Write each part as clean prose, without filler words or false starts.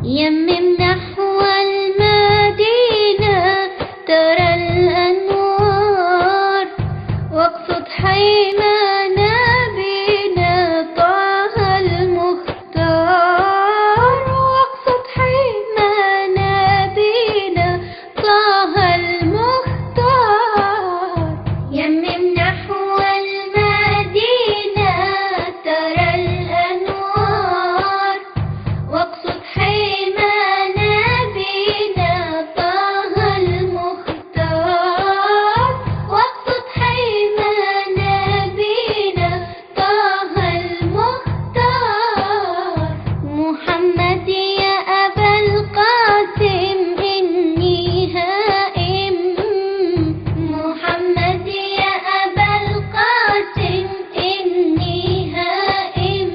يمم نحو المدينة ترى الأنوار واقصد حيما نبينا طه المختار واقصد حيما نبينا طه المختار يمم نحو المدينة ترى الأنوار واقصد حيما نبينا طه المختار واقصد حيما نبينا طه المختار محمد يا أبا القاسم إني هائم محمد يا أبا القاسم إني هائم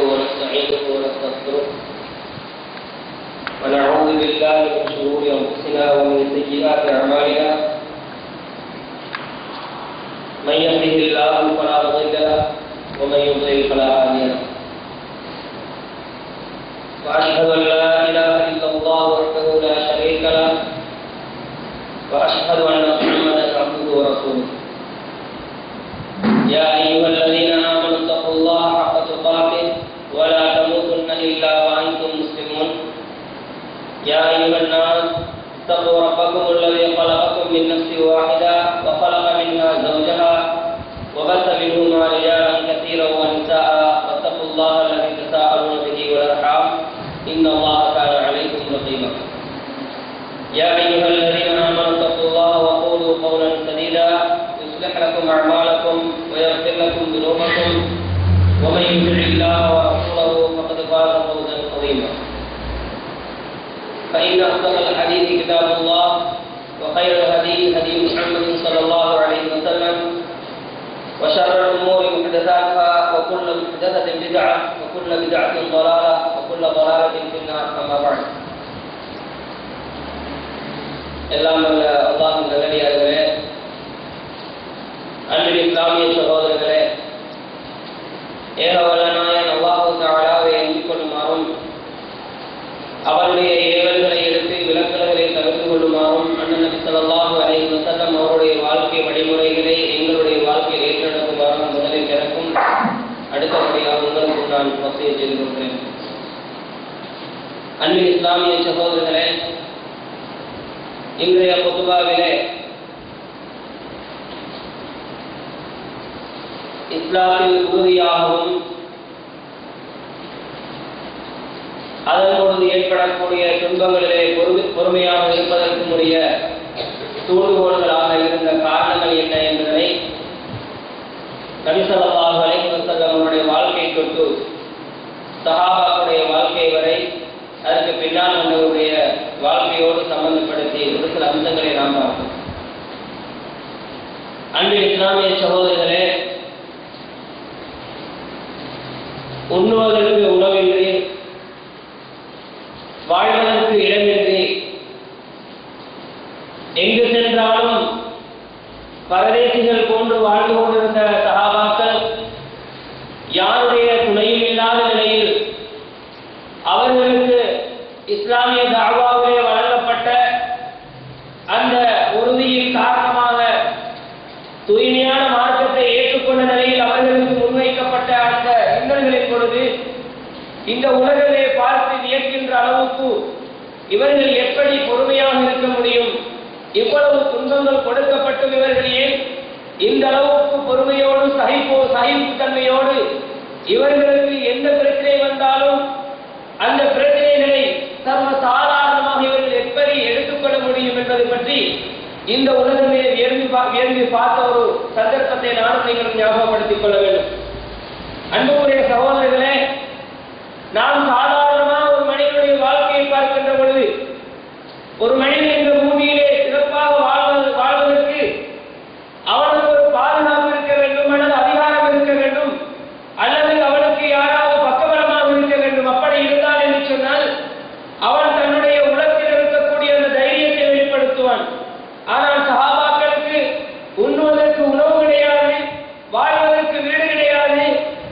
ونستعينه ونستغفره ونعوذ بالله من شرور انفسنا ومن سيئات اعمالنا من يهده الله فلا مضل له ومن يضلل فلا هادي له واشهد ان لا اله الا الله وحده لا شريك له واشهد ان محمدا عبده ورسوله يا ايها الذين امنوا اتقوا الله حق تقاته ولا تموتن إلا وأنتم مسلمون يا أيها الناس اتقوا ربكم الذي خلقكم من نفس واحدة وخلق منها زوجها وبث منهما رجالا كثيرا ونساء واتقوا الله الذي تساءلون به والأرحام إن الله كان عليكم رقيبا يا أيها الذين آمنوا اتقوا الله وقولوا قولا سديدا يصلح لكم أعمالكم ويغفر لكم ذنوبكم ومن يطع الله ورسوله فقد فاز فوزا عظيما فإن أصدق الحديث كتاب الله وخير الهدي هدي محمد صلى الله عليه وسلم وشر الأمور محدثاتها وكل محدثة بدعة وكل بدعة ضلالة وكل ضلالة في النار أما بعد எல்லாம் வல்ல அல்லாஹ்வின் நல்லடியார்களே அன்பின் இஸ்லாமிய சகோதரர்களே ஏகவல்லனாய அல்லாஹ் தஆலாவை அஞ்சிக் கொள்ளுமாறும் அவருடைய ஏவல்களை எடுத்து விலக்கல்களை தவிர்த்து கொள்ளுமாறும் அண்ணன் நபி ஸல்லல்லாஹு அலைஹி வஸல்லம் அவருடைய வாழ்க்கை வழிமுறைகளை எங்களுடைய வாழ்க்கையில் ஏற்றெடுக்குமாறும் முதலில் எனக்கும் அடுத்தபடியாக உங்களுக்கும் நான் வசியத் செய்து கொள்கிறேன். அன்பின் இஸ்லாமிய சகோதரர்களே, இன்றைய குதுபாவிலே இஸ்லாமில் உறுதியாகவும் அதன் பொழுது ஏற்படக்கூடிய துன்பங்களிலே பொறுமையாக இருப்பதற்குரிய தூண்டுகோள்களாக இருந்த காரணங்கள் என்ன என்பதனை நபி ஸல்லல்லாஹு அலைஹி வஸல்லம் அவருடைய வாழ்க்கை தொட்டு சஹாபாக்களுடைய வாழ்க்கை வரை அதற்கு பின்னால் வந்தவருடைய வாழ்க்கையோடு சம்பந்தப்படுத்தி ஒரு சில அம்சங்களை நாம் பார்ப்போம். அன்பின் இஸ்லாமிய சகோதரர்களே, உண்ணுவதற்கு உணவின்றி வாழ்வதற்கு இடமின்றி எங்கு சென்றாலும் பரதேசிகள் போன்று வாழ்ந்து கொண்டிருந்த சஹாபாக்கள் யாருடைய துணையும் இல்லாத நிலையில் அவர்களுக்கு இஸ்லாமிய தஅவாவிலே வழங்கப்பட்ட அந்த உறுதியின் காரணமாக தூய்மையான மார்க்கத்தை ஏற்றுக்கொண்ட நிலையில் அவர்களுக்கு முன்வைக்கப்பட்ட அந்த இன்னல்களின் பொழுது இந்த உலகிலே பார்த்து வியக்கின்ற அளவுக்கு இவர்கள் எப்படி பொறுமையாக இருக்க முடியும், இவ்வளவு துன்பங்கள் கொடுக்கப்பட்டும் இவர்கள் ஏன் இந்த அளவுக்கு பொறுமையோடு சகிப்புத்தன்மையோடு இவர்களுக்கு எந்த பிரச்சனை வந்தாலும் அந்த பிரச்சனைகளை சர்வ சாதாரணமாக இவர்கள் எப்படி எடுத்துக்கொள்ள முடியும் என்பதை பற்றி இந்த உலகமே வியந்து பார்த்த ஒரு சந்தர்ப்பத்தை நானும் நீங்கள் ஞாபகப்படுத்திக் கொள்ள வேண்டும். அன்புக்குரிய சகோதரர்களே, நாம் சாதாரணமாக ஒரு மனிதனுடைய வாழ்க்கையை பார்க்கின்ற பொழுது ஒரு மனிதன் இந்த பூமியிலே சிறப்பாக வாழ்வதற்கு அவனுக்கு ஒரு பாதுகாப்பு இருக்க வேண்டும், அல்லது அதிகாரம் இருக்க வேண்டும், அல்லது அவனுக்கு யாராவது பக்கபலமாக இருக்க வேண்டும். அப்படி இருந்தால் என்று சொன்னால் அவன் தன்னுடைய உலகத்தில் இருக்கக்கூடிய அந்த தைரியத்தை வெளிப்படுத்துவான். ஆனால் சஹாபாக்களுக்கு உண்ணுவதற்கு உணவு கிடையாது, வாழ்வதற்கு வீடு கிடையாது,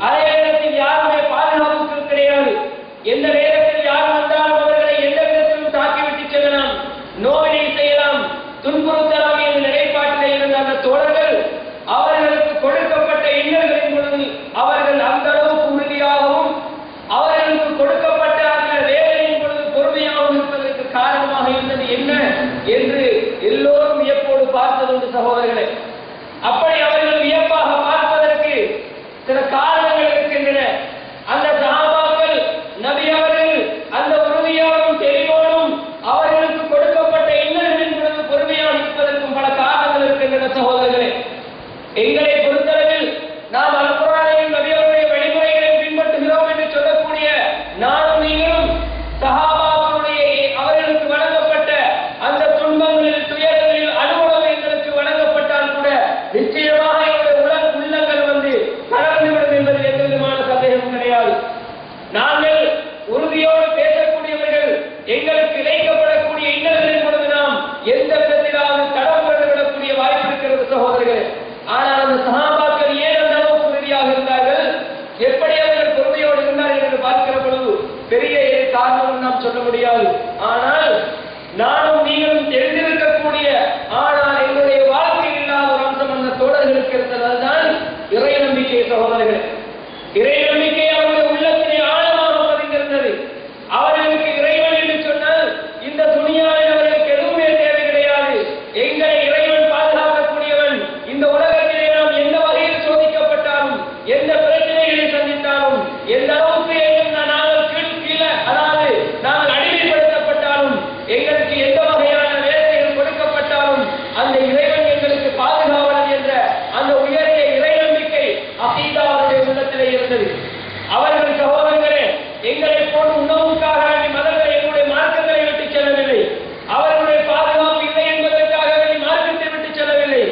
அதே நேரத்தில் யாருடைய பாதுகாப்புக்கு கிடையாது. எந்த நேரத்தில் சகோதரர்களே. அப்படி அவர்கள் வியப்பாக பார்ப்பதற்கு சில காரணங்கள் இருக்கின்றன. அந்த சஹாபாக்கள் நபி அவர்கள் அந்த உறுதியோடும் தெளிவோடும் அவர்களுக்கு கொடுக்கப்பட்ட இன்னல்களின் பொழுது பொறுமையாக இருப்பதற்கும் பல காரணங்கள் இருக்கின்றன சகோதரர்களே. எங்களை பொறுத்தளவில் நாம் அல்குர்ஆனையும் நபி அவருடைய வழிமுறைகளையும் பின்பற்றுகிறோம் என்று சொல்லக்கூடிய நானும் நீங்களும் சஹாபாக்களுடைய அவர்களுக்கு வழங்கப்பட்ட அந்த துன்பங்களில் துயரங்களில் அனுபவம் எங்களுக்கு வழங்கப்பட்டால் கூட நிச்சயமாக எங்களுடைய உள்ளங்கள் தளர்ந்துவிடும் என்பதில் எந்த விதமான சந்தேகமும் கிடையாது. நாங்கள் உறுதியோடு பேசக்கூடியவர்கள் எங்களுக்கு இழைக்கப்படக்கூடிய இன்னல்களின் பொழுது நாம் எந்த விதத்திலாவது தடம் கொண்டுவிடக்கூடிய வாய்ப்பு இருக்கிறது சகோதரர்களே. ஆனால் அந்த சஹாபாக்கள் ஏன் அந்த அளவுக்கு உறுதியாக இருந்தார்கள், எப்படி அவர்கள் பொறுமையோடு இருந்தார்கள் என்று பார்க்கிற பொழுது பெரிய காரணம் நாம் சொல்ல முடியாது. ஆனால் நானும் நீங்களும் தெரிந்திருக்கக்கூடிய ஆனால் எங்களுடைய வாழ்க்கையில் இல்லாத ஒரு அம்சம் அந்த தோழர்களுக்கு இருந்ததுதான் இறை நம்பிக்கை சகோதரர்களே. இறை நம்பிக்கை அவருடைய உள்ளத்திலே ஆழமாக பதிந்திருந்தது. அவர்களுக்கு இறைவன் என்று சொன்னால் இந்த துனியாவில் அவர்களுக்கு எதுவுமே தேவை கிடையாது. எங்களை இறைவன் பாதுகாக்கக்கூடியவன். இந்த உலகத்திலே நாம் எந்த வகையில் சோதிக்கப்பட்டாலும் எந்த பிரச்சனைகளை சந்தித்தாலும் எந்த அளவுக்கு நாங்கள் கீழே அதாவது நாங்கள் அடிமைப்படுத்தப்பட்டாலும் எங்களுக்கு எந்த வகையான வேலைகள் கொடுக்கப்பட்டாலும் அந்த இறைவன் எங்களுக்கு பாதுகாவலன் என்ற அந்த உயரிய இறை நம்பிக்கை அகீதா அவருடைய உள்ளத்திலே இருந்தது. அவர்கள் சகோதரர்களே எங்களை போன்று உணவுக்காக மதங்களை எங்களுடைய மார்க்கங்களை விட்டு செல்லவில்லை. அவர்களுடைய பாதுகாப்பு இல்லை என்பதற்காக வேண்டி மார்க்கத்தை விட்டு செல்லவில்லை.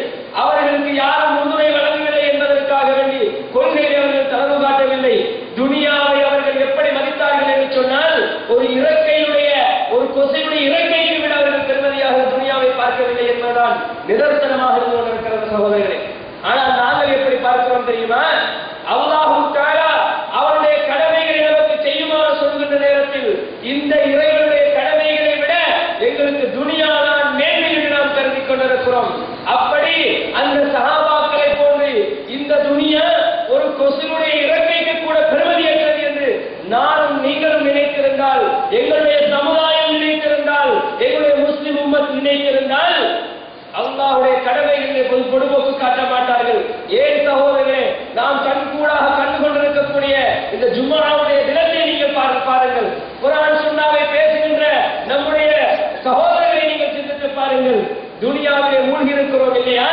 அவர்களுக்கு யாரும் முன்னுரை வழங்கவில்லை என்பதற்காக வேண்டி கொள்கையை அவர்கள் தளர்வு காட்டவில்லை. துனியாவை அவர்கள் எப்படி மதித்தார்கள் என்று சொன்னால் ஒரு இறக்கையுடைய ஒரு கொசையுடைய இறக்கைக்கு விட அவர்கள் பெருமதியாக துனியாவை பார்க்கவில்லை என்பதுதான் நிதர்சனமாக இருந்து கொண்டிருக்கிறது சகோதரர்களே. ஆனால் நாங்கள் எப்படி பார்க்கிறோம் தெரியுமா? அல்லாஹ் தஆலா அவருடைய கடமைகளை நமக்கு செய்யுமாறு சொல்கின்ற நேரத்தில் இந்த இறைவனுடைய கடமைகளை விட எங்களுக்கு துனியாதான் மேன்மை என்று நாம் கருதி கொண்டிருக்கிறோம். அப்படி அந்த சஹாபாக்களை போன்று இந்த துனியா ஒரு கொசுனுடைய இறக்கைக்கு கூட பெருமதியற்றது என்று நானும் நீங்களும் நினைத்திருந்தால், எங்களுடைய சமுதாயம் நினைத்திருந்தால், எங்களுடைய முஸ்லிம் உம்மத் நினைத்திருந்தால் அல்லாஹ்வுடைய கடமைகளை பொடுபோக்கு காட்ட மாட்டார்கள். ஏன் சகோதரர்களே, நாம் கண்கூடாக கண்டு கொண்டிருக்கக்கூடிய இந்த ஜும்ஆவுடைய தினத்தை நீங்கள் பாருங்கள். குர்ஆன் சுன்னாவை பேசுகின்ற நம்முடைய சகோதரர்களை நீங்கள் சிந்தித்து பாருங்கள். துனியாவிலே மூழ்கி இருக்கிறோம் இல்லையா?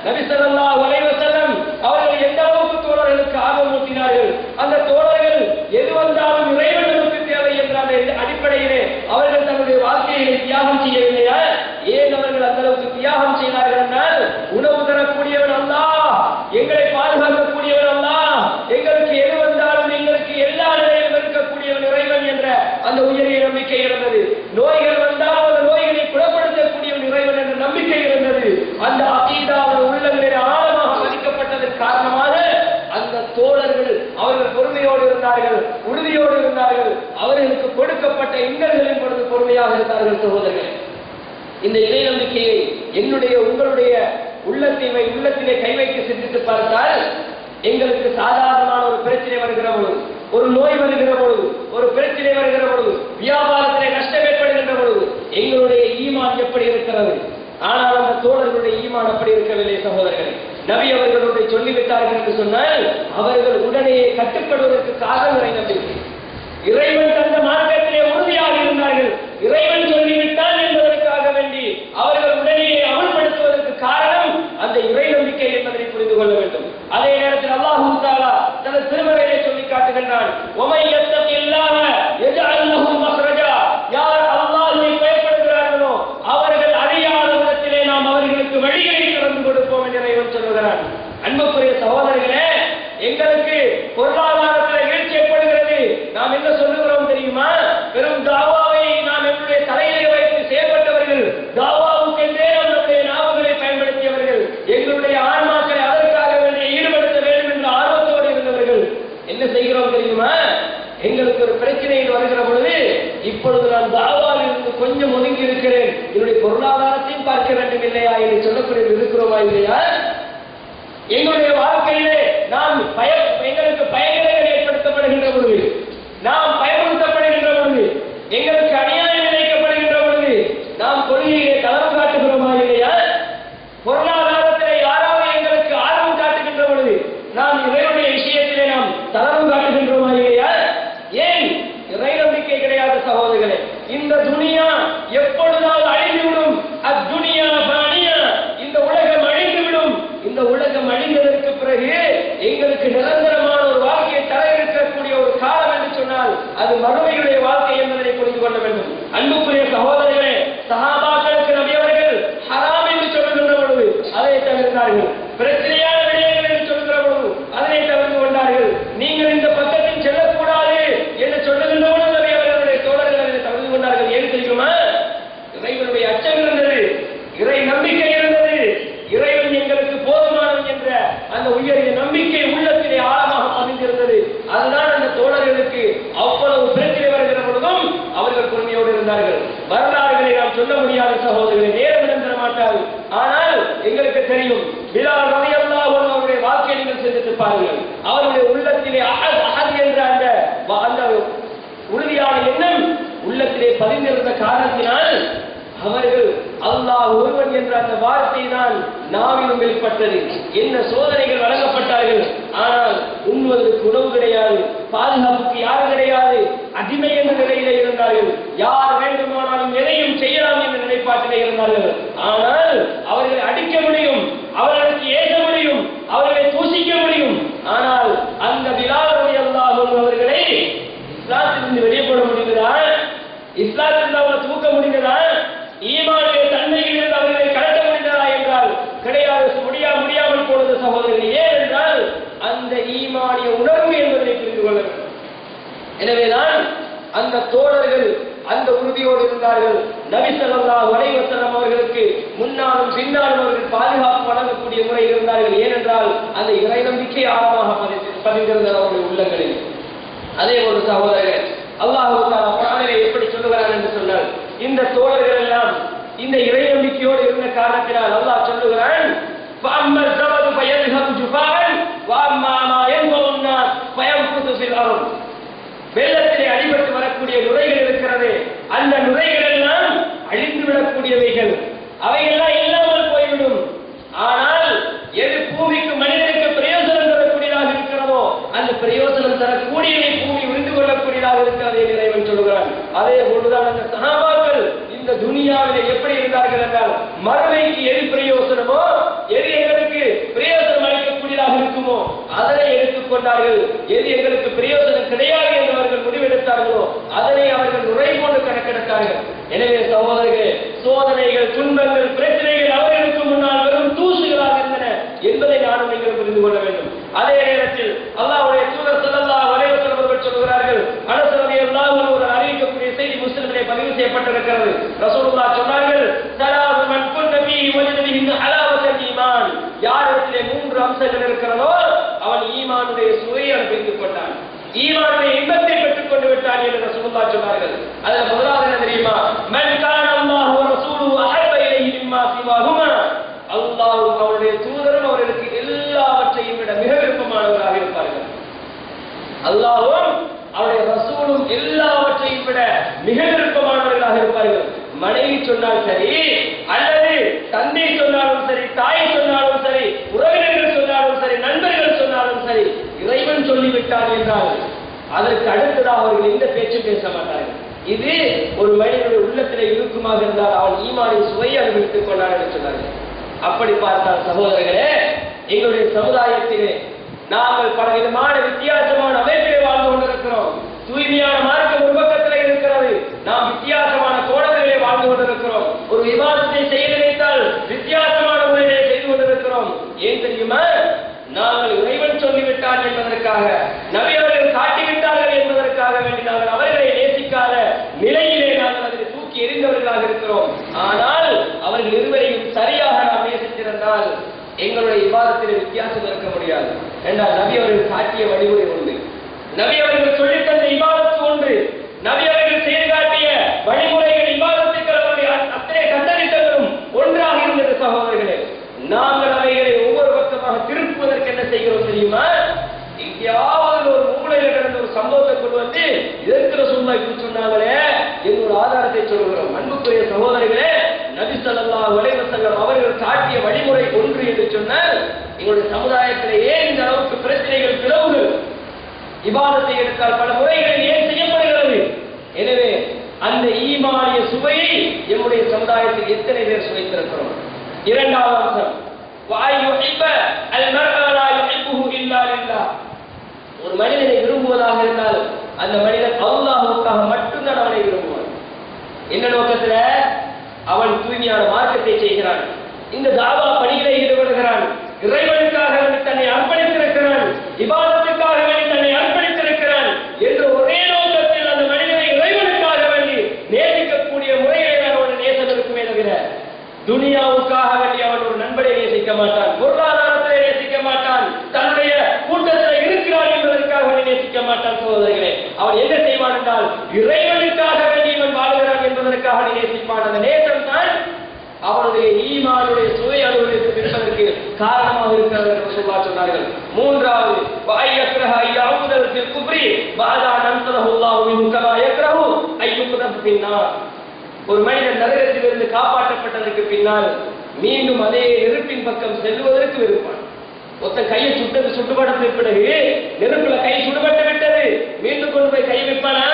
நபி ஸல்லல்லாஹு அலைஹி வஸல்லம் அவர்கள் எந்த அளவுக்கு தோழர்களுக்கு ஆர்வம் ஊட்டினார்கள். அந்த தோழர்கள் எது வந்தாலும் இறைவன் நமக்கு தேவை என்ற அடிப்படையிலே அவர்கள் தன்னுடைய வாழ்க்கையை தியாகம் செய்யவில்லையா? ஏன் அவர்கள் அந்த அளவுக்கு தியாகம் செய்தார்கள் என்றால், உணவு தரக்கூடியவன் அல்லாஹ், எங்களை பாதுகாக்கக்கூடியவன் அல்லாஹ், எங்களுக்கு எது வந்தாலும் எங்களுக்கு எல்லா நிலையிலும் இருக்கக்கூடியவன் இறைவன் என்ற அந்த உயரிய நம்பிக்கை இருந்தது. நோய்கள் வந்தால் அந்த நோய்களை குணப்படுத்தக்கூடியவன் இறைவன் என்ற நம்பிக்கை இருந்தது. அந்த அகீதா உள்ளங்களில் ஆழமாக பதிக்கப்பட்டதன் காரணமாக அந்த தோழர்கள் அவர்கள் பொறுமையோடு இருந்தார்கள், உறுதியோடு இருந்தார்கள். அவர்களுக்கு கொடுக்கப்பட்ட இன்னல்களின் பொழுது பொறுமையாக இருந்தார்கள் சகோதரர்களே. இந்த இறை நம்பிக்கையை என்னுடைய உங்களுடைய உள்ளத்திலே கை வைத்து சிந்தித்து பார்த்தால், எங்களுக்கு சாதாரணமான ஒரு பிரச்சனை வருகிற பொழுது, ஒரு நோய் வருகிற பொழுது, ஒரு பிரச்சனை வருகிற பொழுது, வியாபாரத்திலே நஷ்டம் ஏற்படுகின்ற பொழுது எங்களுடைய ஈமான் எப்படி இருக்கிறது? ஆனால் அந்த தோழர்களுடைய ஈமான் அப்படி இருக்கவில்லை சகோதரர்களே. நபி அவர்களுடைய சொல்லிவிட்டார்கள் என்று சொன்னால் அவர்கள் உடனே கட்டுப்படுவதற்கு காரணம் இறை நம்பிக்கை. இறைவன் தந்த மார்க்கத்திலே உறுதியாக இருந்தார்கள். இறைவன் சொல்லிவிட்டான் என்பதற்காக வேண்டி அவர்கள் உடனே அமல்படுத்துவதற்கு காரணம் அந்த இறை நம்பிக்கை என்பதை புரிந்து கொள்ள வேண்டும். அதே நேரத்தில் அல்லாஹ் தஆலா தனது திருமறையிலே சொல்லி காட்டுகின்றான், "வமை யத்தகில்லாஹ யஜஅல் லஹு மக்ரஜா." யார் அல்லாஹ்வை பயப்படுகிறார்களோ அவர்கள் அறியாத விதத்திலே நாம் அவர்களுக்கு வழிகளை திறந்து கொடுப்போம் என்று இறைவன் சொல்கிறான். அன்புக்குரிய சகோதரர்களே, எங்களுக்கு பொருளாதாரத்தில் வீழ்ச்சி ஏற்படுகிறது. நாம் என்ன சொல்லுகிறோம் தெரியுமா? பெரும் தாவாவை நாம் என்னுடைய தலையிலே வைத்து செயல்பட்டவர்கள், தாவாவுக்கென்றே நம்முடைய நாவுகளை பயன்படுத்தியவர்கள், எங்களுடைய ஆன்மாக்களை அதற்காக வேண்டிய ஈடுபடுத்த வேண்டும் என்ற ஆர்வத்தோடு இருந்தவர்கள். என்ன செய்கிறோம் தெரியுமா? எங்களுக்கு ஒரு பிரச்சனையில் வருகிற பொழுது, இப்பொழுது நான் தாவாவில் இருந்து கொஞ்சம் ஒதுங்கி இருக்கிறேன், என்னுடைய பொருளாதாரத்தையும் பார்க்க வேண்டும் இல்லையா என்று சொல்லக்கூடிய இருக்கிறோமா இல்லையா? எங்களுடைய வாழ்க்கையிலே நாம் எங்களுக்கு பயங்கரங்கள் ஏற்படுத்தப்படுகின்ற பொழுது, நாம் பயமுறுத்தப்படுகின்ற பொழுது, எங்களுக்கு அநியாயம் இழைக்கப்படுகின்ற பொழுது நாம் கொள்கையிலே தளர்வு காட்டுகிறோமா இல்லையா? பொருளாதார இந்த துனியா எப்பொழுதாவது அழிந்துவிடும். அத்துனியா ஃபானியா, இந்த உலகம் அழிந்துவிடும். இந்த உலகம் அழிந்ததற்கு பிறகு எங்களுக்கு நிரந்தரமான ஒரு வாழ்க்கையை தர இருக்கக்கூடிய ஒரு காலம் என்று சொன்னால் அது மறுமையுடைய வாழ்க்கை என்பதை புரிந்து கொள்ள வேண்டும். அன்புக்குரிய சகோதரர்களே, சஹாபாக்களுக்கு நபி அவர்கள் ஹராம் என்று சொல்லுகின்ற பொழுது அதை தவிர்த்தார்கள். பிரச்சனையான விடயங்கள் என்று சொல்கிற பொழுது அதனை தவிர்த்து கொண்டார்கள். நீங்கள் இந்த பக்கத்தில் செல்லக்கூடாது என்று சொல்லுகின்ற பொழுது நபி அவர்களுடைய தோழர்கள் அதை தவிர்த்து கொண்டார்கள். ஏன் தெரியுமா? இறைவனுடைய அச்சம் இருந்தது, இறை நம்பிக்கை இருந்தது, இறைவன் எங்களுக்கு போதுமானவன் என்ற அந்த உயரிய நம்பிக்கை உள்ளத்திலே ஆழமாக பதிந்திருந்தது. அதுதான் அந்த தோழர்களுக்கு அவ்வளவு பிரச்சனை வருகிற பொழுதும் அவர்கள் பொறுமையோடு இருந்தார்கள். வரலாறுகளை நாம் சொல்ல முடியாத சகோதரர்களை நேரம் இடம் தர மாட்டார்கள். ஆனால் எங்களுக்கு தெரியும், பிலால் ரலியல்லாஹு அன்ஹு அவருடைய வாழ்க்கையை நீங்கள் சிந்தித்து பாருங்கள். அவருடைய உள்ளத்திலே அஹத் என்ற அந்த உறுதியான எண்ணம் உள்ளத்திலே பதிந்திருந்த காரணத்தினால் அவர்கள் அல்லாஹ் ஒருவன் என்ற அந்த வார்த்தை தான் நாவிலும் வெளிப்பட்டது. என்ன சோதனைகள் வழங்கப்பட்டார்கள், ஆனால் உண்ணுவதற்கு உணவு கிடையாது, பாதுகாப்புக்கு யாரும் கிடையாது, அடிமை என்ற நிலையிலே இருந்தார்கள். யார் வேண்டுமானாலும் எதையும் செய்யலாம் என்ற நிலைப்பாட்டிலே இருந்தார்கள். ஆனால் அவர்களை அடிக்க முடியும், அவர்களுக்கு ஏற்க முடியும், அவர்களை தூசிக்க முடியும். ஆனால் அந்த பிலால் ரலியல்லாஹு அன்ஹு அவர்களை இஸ்லாத்திலிருந்து வெளியே போட முடிந்ததா? இஸ்லாத்திலிருந்து அவர்களை தூக்க முடிந்ததா? ஈமானுடைய தன்மையில் இருந்து அவர்களை கலட்ட முடிந்ததா என்றால் கிடையாது, முடியாமல் போனது சகோதரர்கள். ஏன் என்றால் அந்த ஈமானிய உணர்வு என்பதை புரிந்து கொள்ள வேண்டும். எனவேதான் அந்த தோழர்கள் அந்த உறுதியோடு இருந்தார்கள். நபி ஸல்லல்லாஹு அலைஹி வஸல்லம் அவர்களுக்கு முன்னாலும் பின்னாலும் அவர்கள் பாதுகாப்பு வழங்கக்கூடிய முறையில் இருந்தார்கள். ஏனென்றால் அந்த இறை நம்பிக்கை ஆழமாக பதிந்திருந்தது அவருடைய உள்ளங்களில். அதே போல சகோதரர்கள், அல்லாஹ் தஆலா குர்ஆனிலே எப்படி சொல்லுகிறார் என்று சொன்னால், இந்த தோழர்கள் எல்லாம் இந்த இறை நம்பிக்கையோடு இருந்த காரணத்தினால் அல்லாஹ் சொல்லுகிறான், فَأَمَّا الزَّبَدُ فَيَذْهَبُ جُفَاءً وَأَمَّا مَا يَنفَعُ النَّاسَ فَيَمْكُثُ فِي الْأَرْضِ. வெள்ளத்திலே அடிபட்டு வரக்கூடிய நுரைகள் இருக்கிறது, அந்த நுரைகள் எல்லாம் அழிந்து விடக்கூடியவைகள், அவையெல்லாம் இல்லாமல் போய்விடும். ஆனால் எது பூமிக்கு மனிதனுக்கு பிரயோஜனம் தரக்கூடியதாக இருக்கிறதோ அந்த பிரயோஜனம் தரக்கூடியவை பூமி உறிந்து கொள்ளக்கூடியதாக இருக்கிறது என்று இறைவன் சொல்கிறான். அதே போன்றுதான் அந்த சஹாபாக்கள் இந்த துனியாவிலே எப்படி இருந்தார்கள் என்றால், மறுமைக்கு எது பிரயோஜனமோ, எது எங்களுக்கு பிரயோஜனம் அளிக்கக்கூடியதாக இருக்குமோ அதனை எடுத்துக்கொண்டார்கள். எது எங்களுக்கு பிரயோஜனம் கிடையாது என்று அவர்கள் முடிவெடுத்தார்களோ அதனை அவர்கள் நுரை போன்று கணக்கெடுத்தார்கள். எனவே சகோதரர்களே, சோதனைகள், துன்பங்கள், பிரச்சனைகள் அவர்களுக்கு முன்னால் வெறும் தூசுகளாக இருந்தன என்பதை நானும் நீங்கள் புரிந்து கொள்ள வேண்டும். அதே நேரத்தில் அல்லாஹ்வுடைய தூதர் ஸல்லல்லாஹு அலைஹி வஸல்லம் அவர்கள் சொல்கிறார்கள், அனஸ் ரலியல்லாஹு அன்ஹு அவர்கள் அறிவிக்கக்கூடிய செய்தி முஸ்லிமிலே பதிவு செய்யப்பட்டிருக்கிறது. ரசூலுல்லாஹ் சொன்னார்கள், ஸலாத்து மன் குன்ன ஃபீஹி வஜத பிஹின் ஹலாவத்தல் ஈமான். யாரிடத்திலே 3 அம்சங்கள் இருக்கிறதோ அவன் ஈமானுடைய சுவையை அனுபவித்துக் கொண்டான், ஈமானுடைய இன்பத்தை பெற்றுக் கொண்டு விட்டான் என்று ரசூலுல்லாஹ் சொன்னார்கள். அதுல முதலாவது என்ன தெரியுமா? மன் கான அல்லாஹு வ ரசூலுஹு அஹப்ப இலைஹி மிம்மா சிவாஹுமா. அல்லாஹ்வும் அவருடைய தூதரும் அவர்களுக்கு எல்லாவற்றையும் விட மிக விருப்பமானவராக இருப்பார்கள். அல்லாஹ்வும் அவருடைய ரசூலும் எல்லாவற்றையும் விட மிக விருப்பமானவர்களாக இருப்பார்கள். மனைவி சொன்னால் சரி, அல்லது தந்தை சொன்னாலும் சரி, தாய் சொன்னாலும் சரி, உறவினர்கள் சொன்னாலும் சரி, நண்பர்கள் சொன்னாலும் சரி, இறைவன் சொல்லிவிட்டார் என்றால் அதற்கு அடுத்ததாக அவர்கள் எந்த பேச்சும் பேச மாட்டார்கள். இது ஒரு மனிதனுடைய உள்ளத்திலே இருக்குமாக இருந்தால் அவன் ஈமானின் சுவையை அனுபவித்துக் கொண்டார் என்று சொன்னார்கள். அப்படி பார்த்தால் சகோதரர்களே, எங்களுடைய சமுதாயத்திலே நாங்கள் பல விதமான வித்தியாசமான அமைப்பிலே வாழ்ந்து கொண்டிருக்கிறோம். தூய்மையான மார்க்கம் ஒரு பக்கத்திலே இருக்கிறது, நாம் வித்தியாசமான கோணங்களிலே வாழ்ந்து கொண்டிருக்கிறோம். ஒரு விவாதத்தை செய்ய நினைத்தால் வித்தியாசமான முறையிலே செய்து கொண்டிருக்கிறோம். ஏன் தெரியுமா? நாங்கள் இறைவன் சொல்லிவிட்டார் என்பதற்காக, நபி அவர்கள் காட்டிவிட்டார்கள் என்பதற்காக வேண்டி நாங்கள் அவர்களை நேசிக்காத நிலையிலே நாங்கள் அதை தூக்கி எறிந்தவர்களாக இருக்கிறோம். ஆனால் அவர்கள் இருவரையும் சரியாக நாம் நேசித்திருந்தால் எங்களுடைய விவாதத்தில் வித்தியாசம் இருக்க முடியாது. என்றால் நபி அவர்கள் காட்டிய வழிமுறை ஒன்று, நபி அவர்கள் சொல்லித் தந்த இபாதத்து ஒன்று, நபி அவர்கள் செய்து காட்டிய வழிமுறைகள், இபாதத்துக்கள், அவருடைய அத்தனை கட்டளைகளும் ஒன்றாக இருந்தது. சகோதரர்களே, நாங்கள் அவைகளை ஒவ்வொரு பக்கமாக திருப்புவதற்கு என்ன செய்கிறோம் தெரியுமா? எங்கேயாவது ஒரு மூலையில் நடந்த ஒரு சம்பவத்தை கொண்டு வந்து இதற்கு ரசூலுல்லாஹ் இப்படி சொன்னாங்களே என்னோட ஆதாரத்தை சொல்கிறோம். அன்புக்குரிய சகோதரர்களே, நபி ஸல்லல்லாஹு அலைஹி வஸல்லம் அவர்கள் காட்டிய வழிமுறை ஒன்று என்று சொன்னால் எங்களுடைய சமுதாயத்திலே ஏன் இந்த அளவுக்கு பிரச்சனைகள், பிளவுகள், இபாதத்தை எடுத்தால் பல முறைகளில் ஏன் செய்யப்படுகிறது? எனவே அந்த ஈமான் சமுதாயத்தில் எத்தனை பேர் சுவைத்திருக்கிறோம்? இரண்டாவது அம்சம் ஒரு மனிதனை விரும்புவதாக இருந்தால் அந்த மனிதன் அல்லாஹ்வுக்காக மட்டும்தான் அவனை விரும்புவான். என்ன நோக்கத்துல? அவன் தூய்மையான மார்க்கத்தை செய்கிறான், இந்த தாவா பணிகளை ஈடுபடுகிறான், இறைவனுக்காக தன்னை அர்ப்பணித்திருக்கிறான், இபாதத்துக்காக தன்னை அர்ப்பணித்திருக்கிறான் என்ற ஒரே நோக்கத்தில் அந்த மனிதனை இறைவனுக்காக வேண்டி நேசிக்கக்கூடிய முறைகளை தான் அவன் நேசம் இருக்குமே தவிர துனியாவுக்காக வேண்டி அவன் ஒரு நண்பனை நேசிக்க மாட்டான், பொருளாதாரத்தை நேசிக்க மாட்டான், தன்னுடைய கூட்டத்தில் இருக்கிறான் என்பதற்காக நேசிக்க மாட்டான். சகோதரர்களே, அவன் என்ன செய்வான் என்றால் இறைவனுக்காக வேண்டி இவன் வாழ்கிறான் என்பதற்காக நேசிப்பான். அந்த நேசம் தான் அவனுடைய ஈமானுடைய சுவை அனுபவத்திற்கு இருப்பதற்கு காரணமாக இருக்கிறது என்று சொன்னார்கள். மூன்றாவது ஒரு மனிதன் நரகத்திலிருந்து காப்பாற்றப்பட்டதற்கு பின்னால் மீண்டும் அதே நெருப்பின் பக்கம் செல்வதற்கு விருப்பான். ஒத்த கையை சுட்டுப்பட்ட பிறகு நெருப்புல கை சுடுபட்டு விட்டது, மீண்டும் கொண்டு போய் கை வைப்பானா?